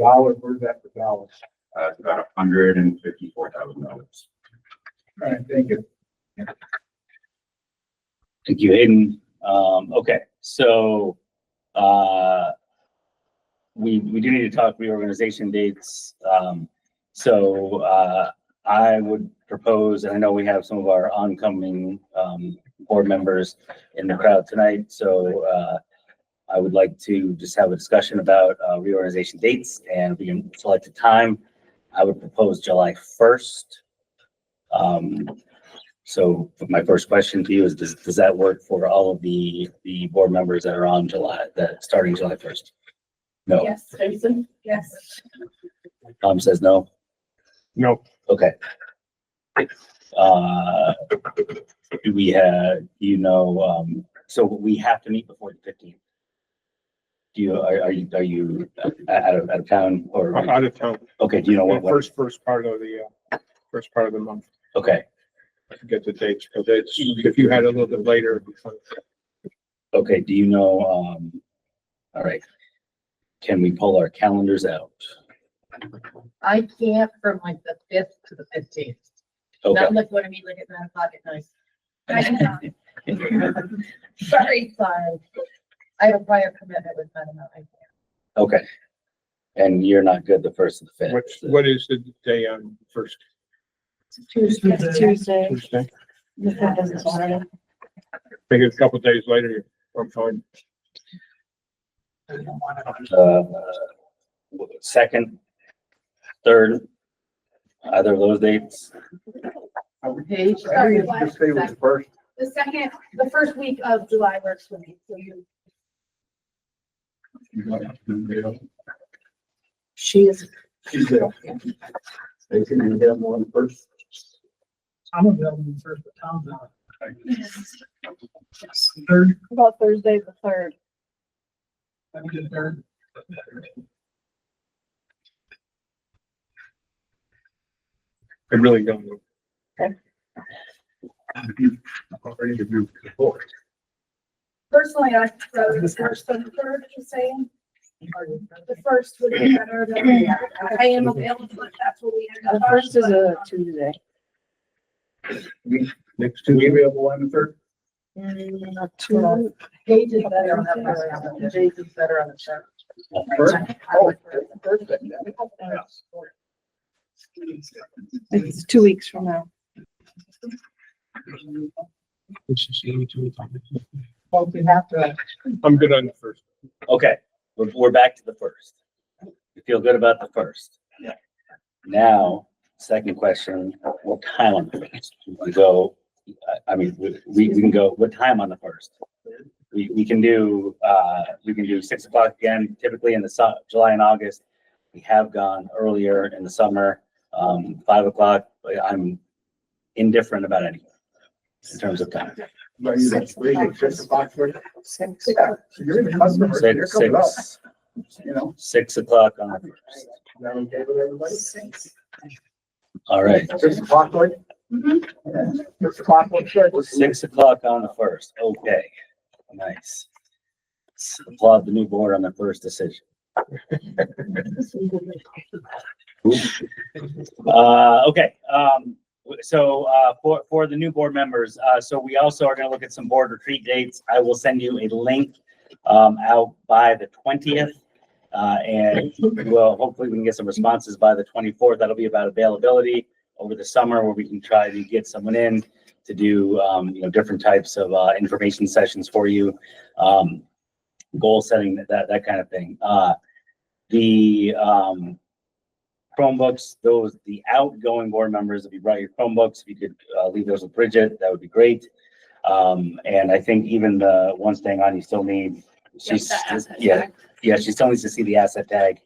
Dollars, where's that for dollars? It's about $154,000. All right, thank you. Thank you, Hayden. Okay, so we do need to talk reorganization dates. I would propose, and I know we have some of our oncoming board members in the crowd tonight, so I would like to just have a discussion about reorganization dates, and we can select a time. I would propose July 1st. So my first question to you is, does that work for all of the board members that are on starting July 1st? No. Yes, Jason? Yes. Tom says no. No. Okay. Do we have, so we have to meet before the 15th. Are you out of town or? Out of town. Okay, do you know what? First part of the month. Okay. I forget the dates, but if you had a little bit later. It'd be fun. Okay, do you know, all right. Can we pull our calendars out? I can't from like the 5th to the 15th. Okay. Not like when I meet like at 9 o'clock at night. Sorry. I have a prior commitment with them. I can't. Okay. And you're not good the 1st of the 5th. What is the day on first? Tuesday. Tuesday. The 5th is a Saturday. Think it's a couple days later, I'm fine. Second, third, either of those dates. Page. Just stay with the first. The first week of July works for me. So you. She's there. They can have one first. I'm available on the first, but Tom's not. Third. About Thursday, the 3rd. Let me get third. I really don't know. Okay. I'm ready to move to the board. Personally, I prefer the first and the 3rd, just saying. The first would be better than I am available, but that's what we end up. The first is a Tuesday. Next Tuesday, available on the 3rd. Page is better on that. Page is better on the chart. First? Oh, Thursday. It's 2 weeks from now. Well, we have to. I'm good on the first. Okay, we're back to the 1st. You feel good about the 1st? Yeah. Now, second question, what time on the 1st? We go, I mean, we can go, what time on the 1st? we can do 6 o'clock again, typically in the July and August. We have gone earlier in the summer, 5 o'clock, but I'm indifferent about anything in terms of time. What do you think? 6 o'clock for you? Yeah, so you're the customer, so you're coming up, you know? 6 o'clock on the first. Is that okay with everybody? All right. 6 o'clock, for you? Yeah, 6 o'clock, for sure. 6 o'clock on the first. Okay. Nice. Let's applaud the new board on their first decision. Okay. For the new board members, so we also are going to look at some board retreat dates. I will send you a link out by the 20th. And hopefully we can get some responses by the 24th. That'll be about availability over the summer, where we can try to get someone in to do different types of information sessions for you, goal setting, that kind of thing. The Chromebooks, the outgoing board members, if you brought your Chromebooks, if you could leave those with Bridget, that would be great. And I think even the one staying on, you still need, she still needs to see the asset tag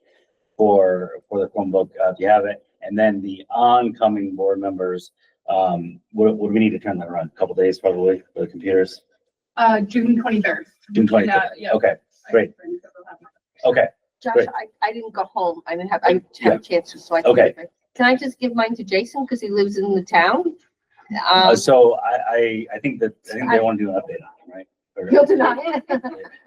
for the Chromebook, if you have it. And then the oncoming board members, would we need to turn that around? A couple days probably for the computers? June 23rd. June 23rd. Yeah. Okay, great. Okay. Josh, Great. I didn't go home. I didn't have a chance to, so I. Okay. Can I just give mine to Jason because he lives in the town? So I think they want to do an update on it, right? He'll deny it.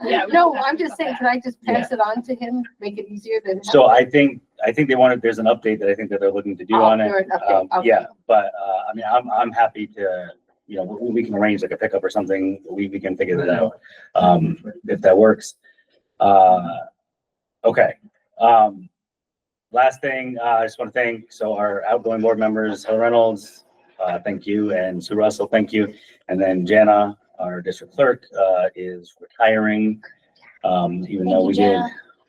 Yeah. No, I'm just saying, can I just pass it on to him, make it easier than? So I think they wanted, there's an update that I think that they're looking to do on it. Okay. Yeah, but I mean, I'm happy to, we can arrange like a pickup or something. We can figure that out, if that works. Okay. Last thing, I just want to thank, our outgoing board members, Heather Reynolds, thank you, and Sue Russell, thank you. And then Jana, our district clerk, is retiring. Even though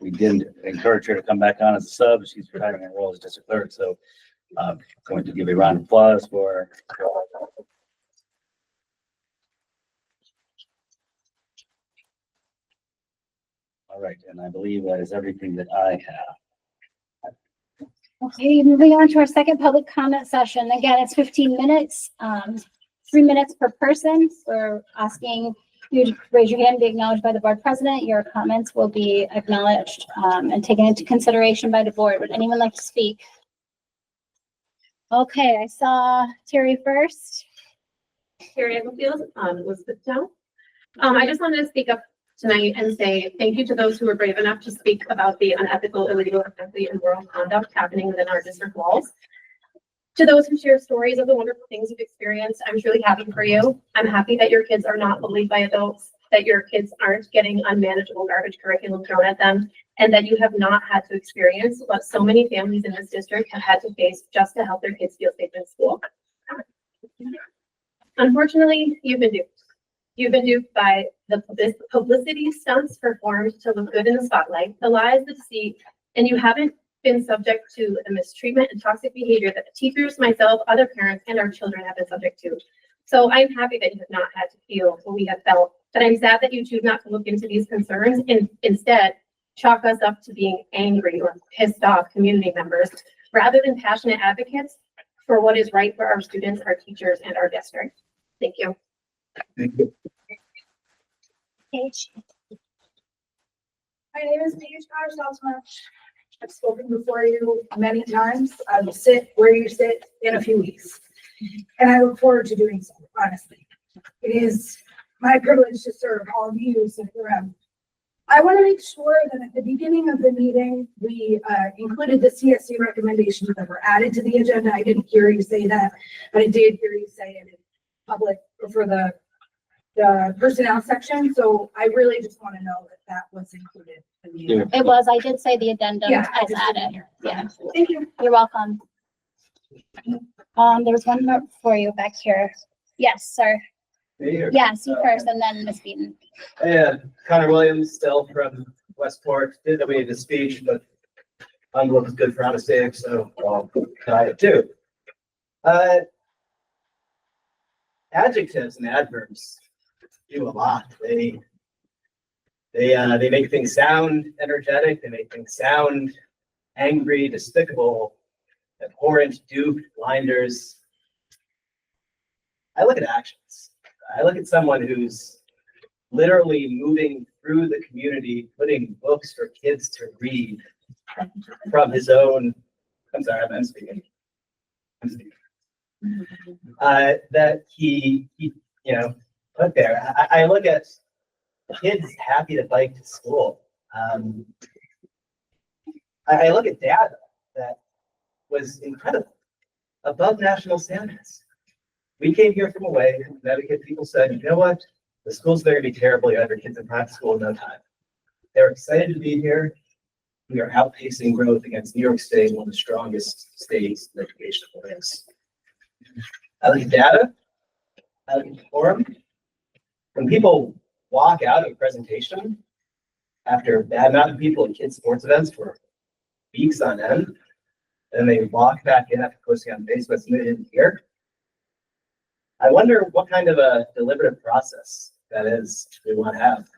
we did encourage her to come back on as a sub, she's retiring her role as district clerk. So going to give a round of applause for her. All right, and I believe that is everything that I have. Okay, moving on to our second public comment session. Again, it's 15 minutes, 3 minutes per person. We're asking you to raise your hand, be acknowledged by the board president. Your comments will be acknowledged and taken into consideration by the board. Would anyone like to speak? Okay, I saw Terry first. Terry Field, Elizabethtown. I just wanted to speak up tonight and say thank you to those who were brave enough to speak about the unethical, illegal, offensive, and immoral conduct happening within our district walls. To those who share stories of the wonderful things you've experienced, I'm truly happy for you. I'm happy that your kids are not bullied by adults, that your kids aren't getting unmanageable garbage curriculum thrown at them, and that you have not had to experience what so many families in this district have had to face just to help their kids feel safe in school. Unfortunately, you've been duped. You've been duped by the publicity stunts performed to look good in the spotlight, the lies, the deceit, and you haven't been subject to the mistreatment and toxic behavior that teachers, myself, other parents, and our children have been subject to. So I'm happy that you have not had to feel what we have felt, but I'm sad that you choose not to look into these concerns and instead chalk us up to being angry or pissed off community members rather than passionate advocates for what is right for our students, our teachers, and our district. Thank you. Thank you. Paige. My name is Paige Salzman. I've spoken before you many times. I will sit where you sit in a few weeks. And I look forward to doing so, honestly. It is my privilege to serve all of you who sit around. I want to make sure that at the beginning of the meeting, we included the CSC recommendations that were added to the agenda. I didn't hear you say that, but I did hear you say it in public for the personnel section. So I really just want to know that that was included. It was, I did say the addendum Yeah, as added. Yeah. Thank you. You're welcome. There was one more for you back here. Yes, sir. Yes, you first and then Ms. Beaton. Yeah, Connor Williams, still from Westport. Didn't know we needed a speech, but envelope is good for out of state, so I'll try it too. Adjectives and adverbs do a lot. They They make things sound energetic, they make things sound angry, despicable, abhorrent, duped, blinders. I look at actions. I look at someone who's literally moving through the community, putting books for kids to read from his own, I'm sorry, I'm speaking. That he, put there. I look at kids happy to bike to school. I look at data that was incredible, above national standards. We came here from away in Connecticut. People said, you know what? The schools are going to be terrible. You have your kids in private school in no time. They're excited to be here. We are outpacing growth against New York State, one of the strongest states in education is. I look at data. I look at the forum. When people walk out of a presentation after a bad amount of people at kids' sports events for weeks on end, and they walk back in after posting on Facebook something they didn't hear, I wonder what kind of a deliberative process that is we want to have.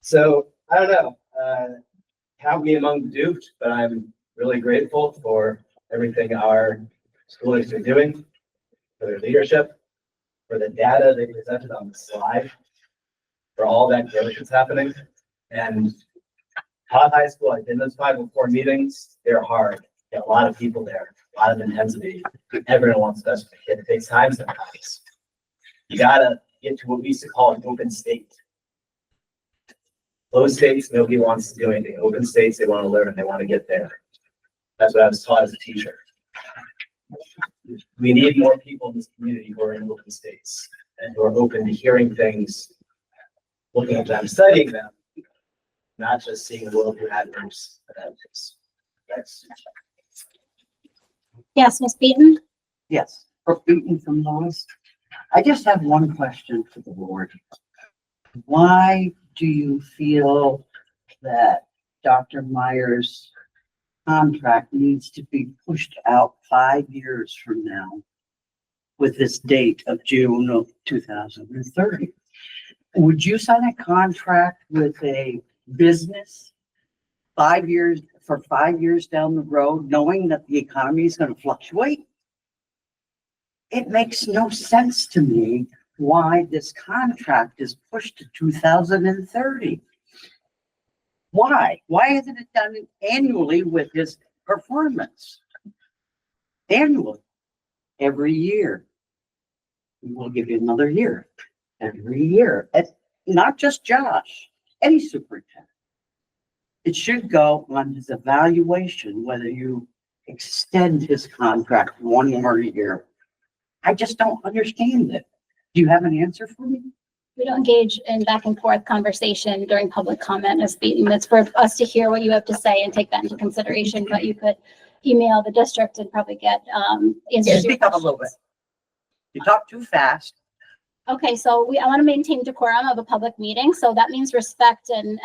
So I don't know, count me among the duped, but I'm really grateful for everything our school is doing, for their leadership, for the data they presented on the slide, for all that growth that's happening. And Todd High School, I've been in those 504 meetings, they're hard. Got a lot of people there, a lot of intensity. Everyone wants best for the kid. It takes time sometimes. You gotta get to what we used to call an open state. Closed states, nobody wants to do anything. Open states, they want to learn, they want to get there. That's what I was taught as a teacher. We need more people in this community who are in open states and who are open to hearing things, looking at them, studying them, not just seeing the world through adverbs. Thanks. Yes, Ms. Beaton? Yes, Brooke Beaton from Lois. I just have one question for the board. Why do you feel that Dr. Meyer's contract needs to be pushed out 5 years from now with this date of June of 2030? Would you sign a contract with a business 5 years, for 5 years down the road, knowing that the economy is going to fluctuate? It makes no sense to me why this contract is pushed to 2030. Why? Why isn't it done annually with his performance? Annually, every year. We'll give you another year, every year. And not just Josh, any superintendent. It should go on his evaluation, whether you extend his contract one more year. I just don't understand it. Do you have an answer for me? We don't engage in back and forth conversation during public comment, Ms. Beaton. It's for us to hear what you have to say and take that into consideration, but you could email the district and probably get answers. Speak up a little bit. You talk too fast. Okay, so I want to maintain decorum of a public meeting, so that means respect and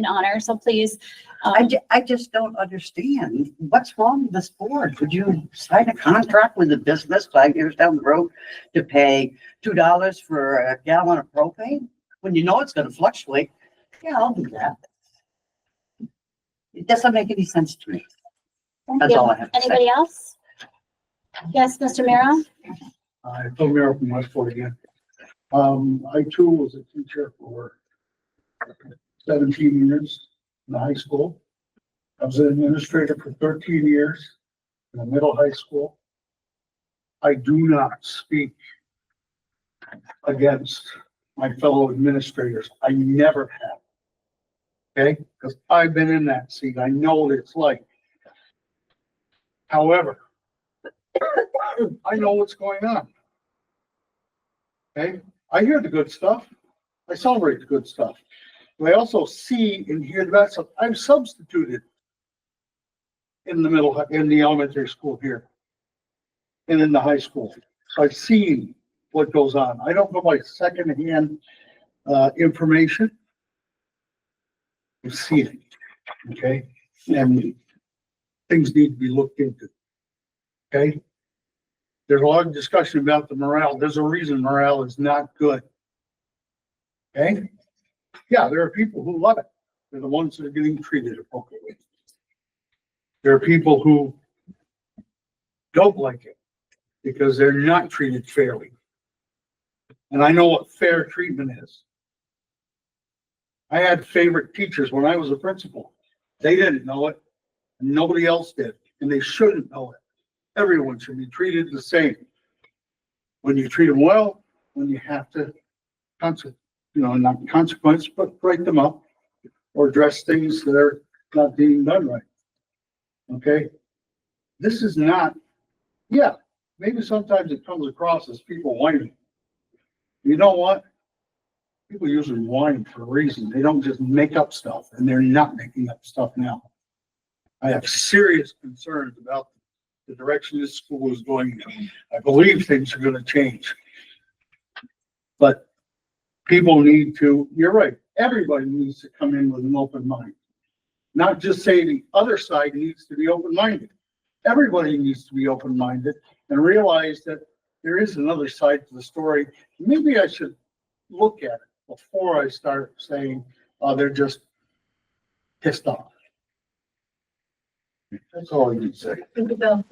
honor, so please. I just don't understand. What's wrong with this board? Would you sign a contract with a business 5 years down the road to pay $2 for a gallon of propane when you know it's going to fluctuate? Yeah, I'll do that. It doesn't make any sense to me. That's all I have to say. Anybody else? Yes, Mr. Miro? Phil Miro from Westport again. I too was a teacher for 17 years in the high school. I was an administrator for 13 years in the middle high school. I do not speak against my fellow administrators. I never have. Okay, because I've been in that seat. I know what it's like. However, I know what's going on. Okay, I hear the good stuff. I celebrate the good stuff. But I also see and hear the bad stuff. I'm substituted in the elementary school here and in the high school. So I've seen what goes on. I don't go by secondhand information. You see it, okay? And things need to be looked into, okay? There's a lot of discussion about the morale. There's a reason morale is not good. Okay? Yeah, there are people who love it. They're the ones that are getting treated appropriately. There are people who don't like it because they're not treated fairly. And I know what fair treatment is. I had favorite teachers when I was a principal. They didn't know it, and nobody else did, and they shouldn't know it. Everyone should be treated the same. When you treat them well, when you have to, not consequence, but write them up or address things that are not being done right. Okay? This is not, yeah, maybe sometimes it comes across as people whining. You know what? People usually whine for a reason. They don't just make up stuff, and they're not making up stuff now. I have serious concerns about the direction this school is going in. I believe things are going to change. But people need to, you're right, everybody needs to come in with an open mind. Not just say the other side needs to be open-minded. Everybody needs to be open-minded and realize that there is another side to the story. Maybe I should look at it before I start saying, oh, they're just pissed off. That's all I need to say. Thank you, Bill.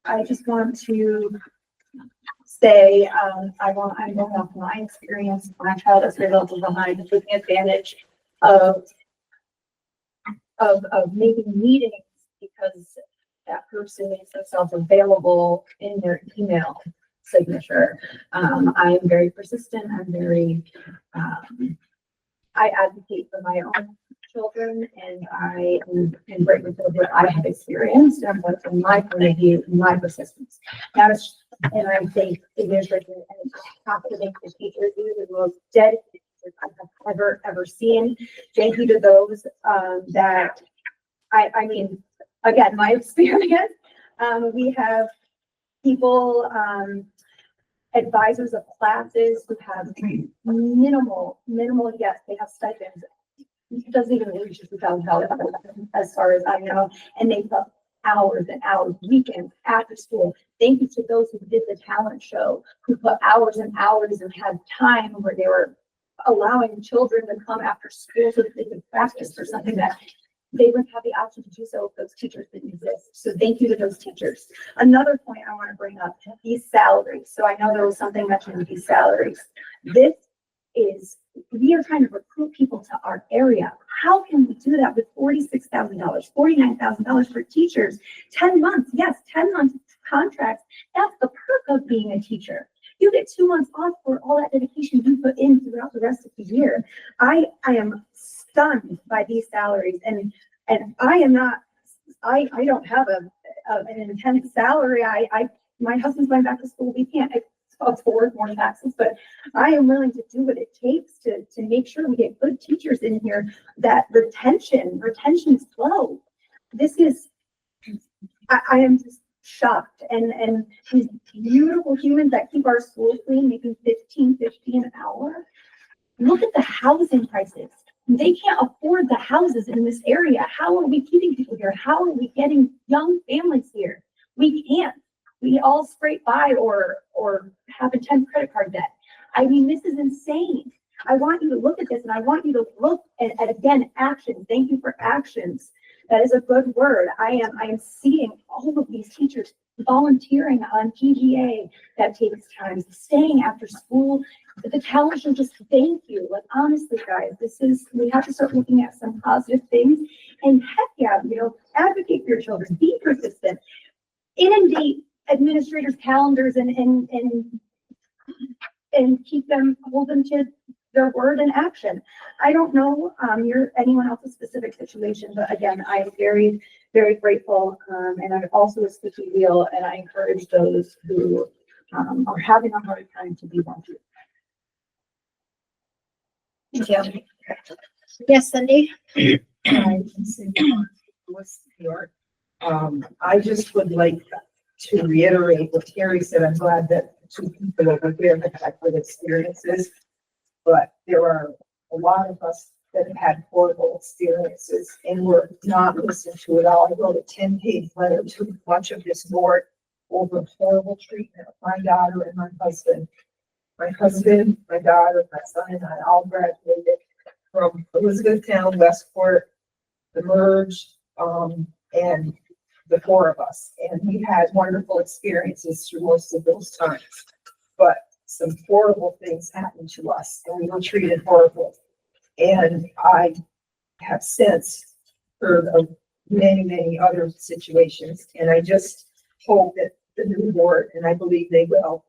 I just want to say, I'm going off my experience. My child is very little behind, taking advantage of making meetings because that person makes themselves available in their email signature. I am very persistent. I'm very, I advocate for my own children, and I am grateful for what I have experienced and what, from my point of view, my persistence. And I think administration and confident the teachers, these are the most dedicated teachers I have ever seen. Thank you to those that I mean, again, my experience. We have people, advisors of classes who have minimal, yes, they have stipends. It doesn't even reach $2,000 as far as I know, and they put hours and hours, weekends, after school. Thank you to those who did the talent show, who put hours and hours and had time where they were allowing children to come after school so that they could practice for something that they wouldn't have the option to do so if those teachers didn't exist. So thank you to those teachers. Another point I want to bring up, these salaries. So I know there was something mentioned with these salaries. This is, we are trying to recruit people to our area. How can we do that with $46,000, $49,000 for teachers? 10 months, yes, 10 months contracts. That's the perk of being a teacher. You get 2 months off for all that dedication you put in throughout the rest of the year. I am stunned by these salaries, and I am not, I don't have an intense salary. My husband's going back to school. We can't afford more taxes, but I am willing to do what it takes to make sure we get good teachers in here. That retention's low. This is, I am just shocked. And these beautiful humans that keep our school clean, making $15.50 an hour. Look at the housing prices. They can't afford the houses in this area. How are we keeping people here? How are we getting young families here? We can't. We all scrape by or have intense credit card debt. I mean, this is insane. I want you to look at this, and I want you to look at again, action. Thank you for actions. That is a good word. I am seeing all of these teachers volunteering on PGA that takes time, staying after school. The talent show, just thank you. Like, honestly, guys, we have to start looking at some positive things. And heck yeah, advocate for your children, be persistent, inundate administrators' calendars and hold them to their word and action. I don't know anyone else's specific situation, but again, I'm very, very grateful. And I'm also a sticky wheel, and I encourage those who are having a hard time to be one too. Thank you. Yes, Cindy? I just would like to reiterate what Terry said. I'm glad that two people over here have had good experiences, but there are a lot of us that have had horrible experiences and were not listened to at all. I wrote a 10-page letter to a bunch of this board over horrible treatment of my daughter and my husband. My husband, my daughter, my son, and I all graduated from Elizabethtown, Westport, the Merge, and the four of us. And we had wonderful experiences through most of those times. But some horrible things happened to us and we were treated horribly. And I have since heard of many, many other situations. And I just hope that the new board, and I believe they will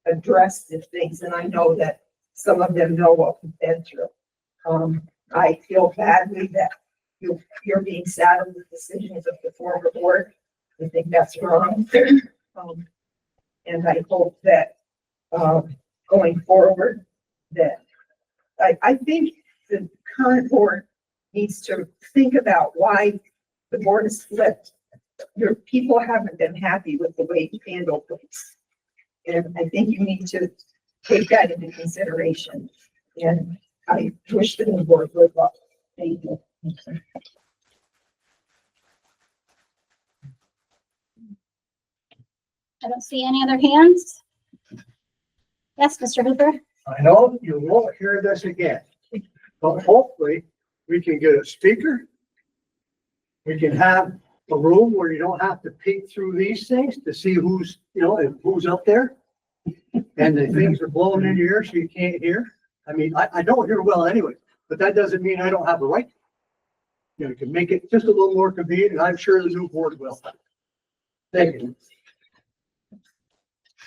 address these things. And I know that some of them know what we've been through. I feel badly that you're being saddled with decisions of the former board. I think that's wrong. And I hope that, going forward, that I think the current board needs to think about why the board is split. Your people haven't been happy with the way you handle things. And I think you need to take that into consideration. And I wish the new board would luck. Thank you. I don't see any other hands. Yes, Mr. Hooper? I know you won't hear this again, but hopefully we can get a speaker. We can have a room where you don't have to peek through these things to see who's, who's up there. And the things are blowing in your ear so you can't hear. I mean, I don't hear well anyway, but that doesn't mean I don't have a right. You can make it just a little more convenient, and I'm sure the new board will. Thank you.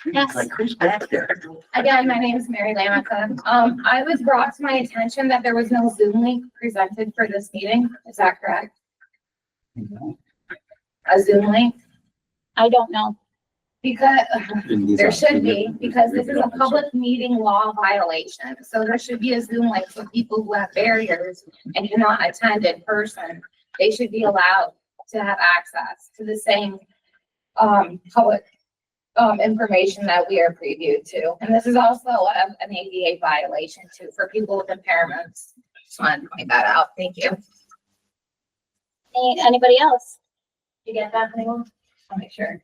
Yes. Like, who's back there? Again, my name is Mary Lamica. I was brought to my attention that there was no Zoom link presented for this meeting. Is that correct? A Zoom link? I don't know. Because there should be, because this is a public meeting law violation. So there should be a Zoom link for people who have barriers and cannot attend in person. They should be allowed to have access to the same public information that we are previewed to. And this is also an ADA violation too for people with impairments. Just wanted to point that out. Thank you. Anybody else? You get that, anyone? I'll make sure.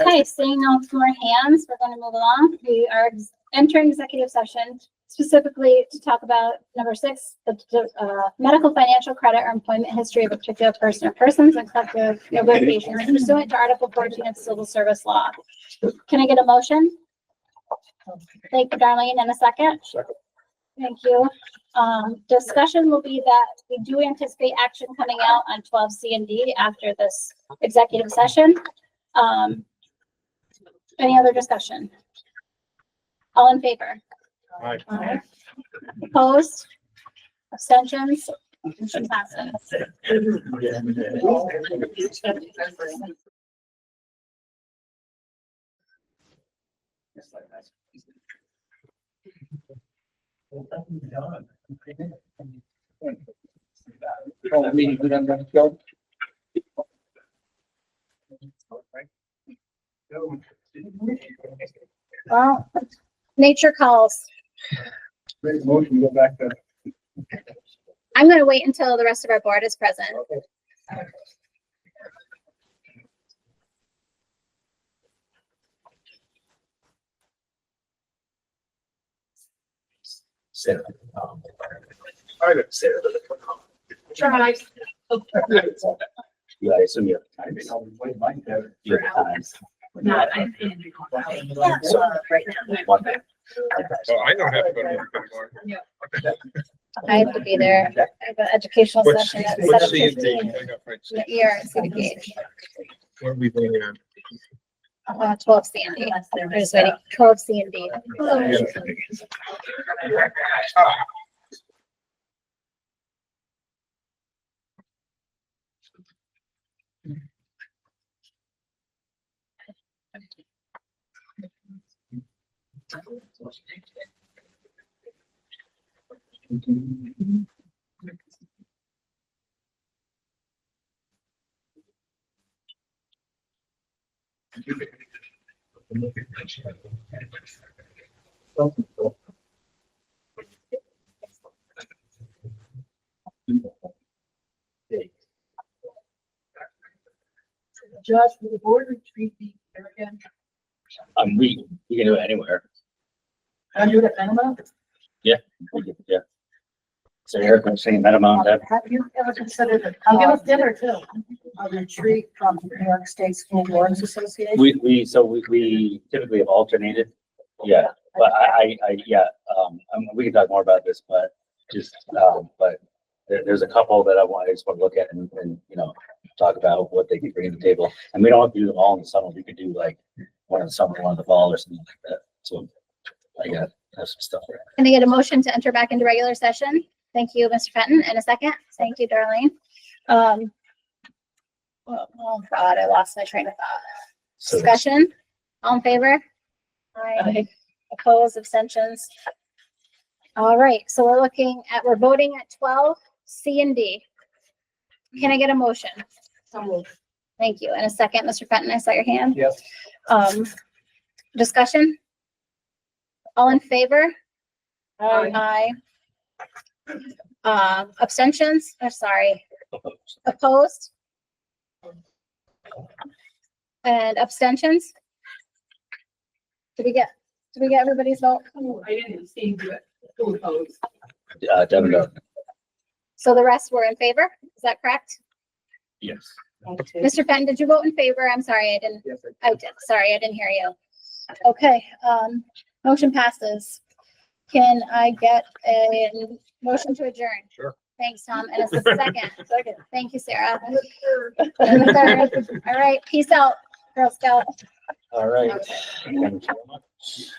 Okay, seeing no more hands, we're going to move along. We are entering executive session specifically to talk about number 6, the medical, financial, credit, or employment history of a particular person or persons and collective negotiations pursuant to Article 14 of Civil Service Law. Can I get a motion? Thank you, Darlene, in a second. Second. Thank you. Discussion will be that we do anticipate action coming out on 12C and D after this executive session. Any other discussion? All in favor? Aye. Opposed? Abstentions? Motion passes. Well, nature calls. Make a motion, go back to. I'm going to wait until the rest of our board is present. Sarah. I did. Sarah. Try. Yeah, I assume you have time. You have time. Not, I'm in. So, Right now. one day. Oh, I don't have to go to work anymore. I have to be there. I have an educational What's session at what's C and D? 7:15 I got my in the ER at City Gauge. What are we voting on? 12 C and D. I'm just waiting. 12 C and D. Josh, will the board retreat be here again? We can do it anywhere. Can you do it at Panama? Yeah. So Eric, I'm saying that amount, that Have you ever considered it? I'll give us dinner too. A retreat from the New York State School Boards Association? we typically have alternated. Yeah, but we can talk more about this, but but there's a couple that I just want to look at and, talk about what they can bring to the table. And we don't have to do them all in the summer. We could do like one in the summer, one in the fall or something like that. So I got have some stuff there. Can I get a motion to enter back into regular session? Thank you, Mr. Fenton. And a second. Thank you, Darlene. Oh God, I lost my train of thought. Discussion, all in favor? Aye. Opposed, abstentions? All right, so we're voting at 12, C and D. Can I get a motion? Thank you. And a second, Mr. Fenton, I saw your hand. Yes. Discussion? All in favor? Aye. Abstentions? Or sorry, opposed? And abstentions? Did we get everybody's vote? I didn't see who opposed. Devin, So the rest were in favor? Is that correct? yes. Mr. Fenton, did you vote in favor? I'm sorry, I didn't. Yes, I did. Sorry, I didn't hear you. Okay, motion passes. Can I get a motion to adjourn? Sure. Thanks, Tom. And it's a second. Second. Thank you, Sarah. And a third. All right, peace out, Girl Scout. All right. Thank you very much.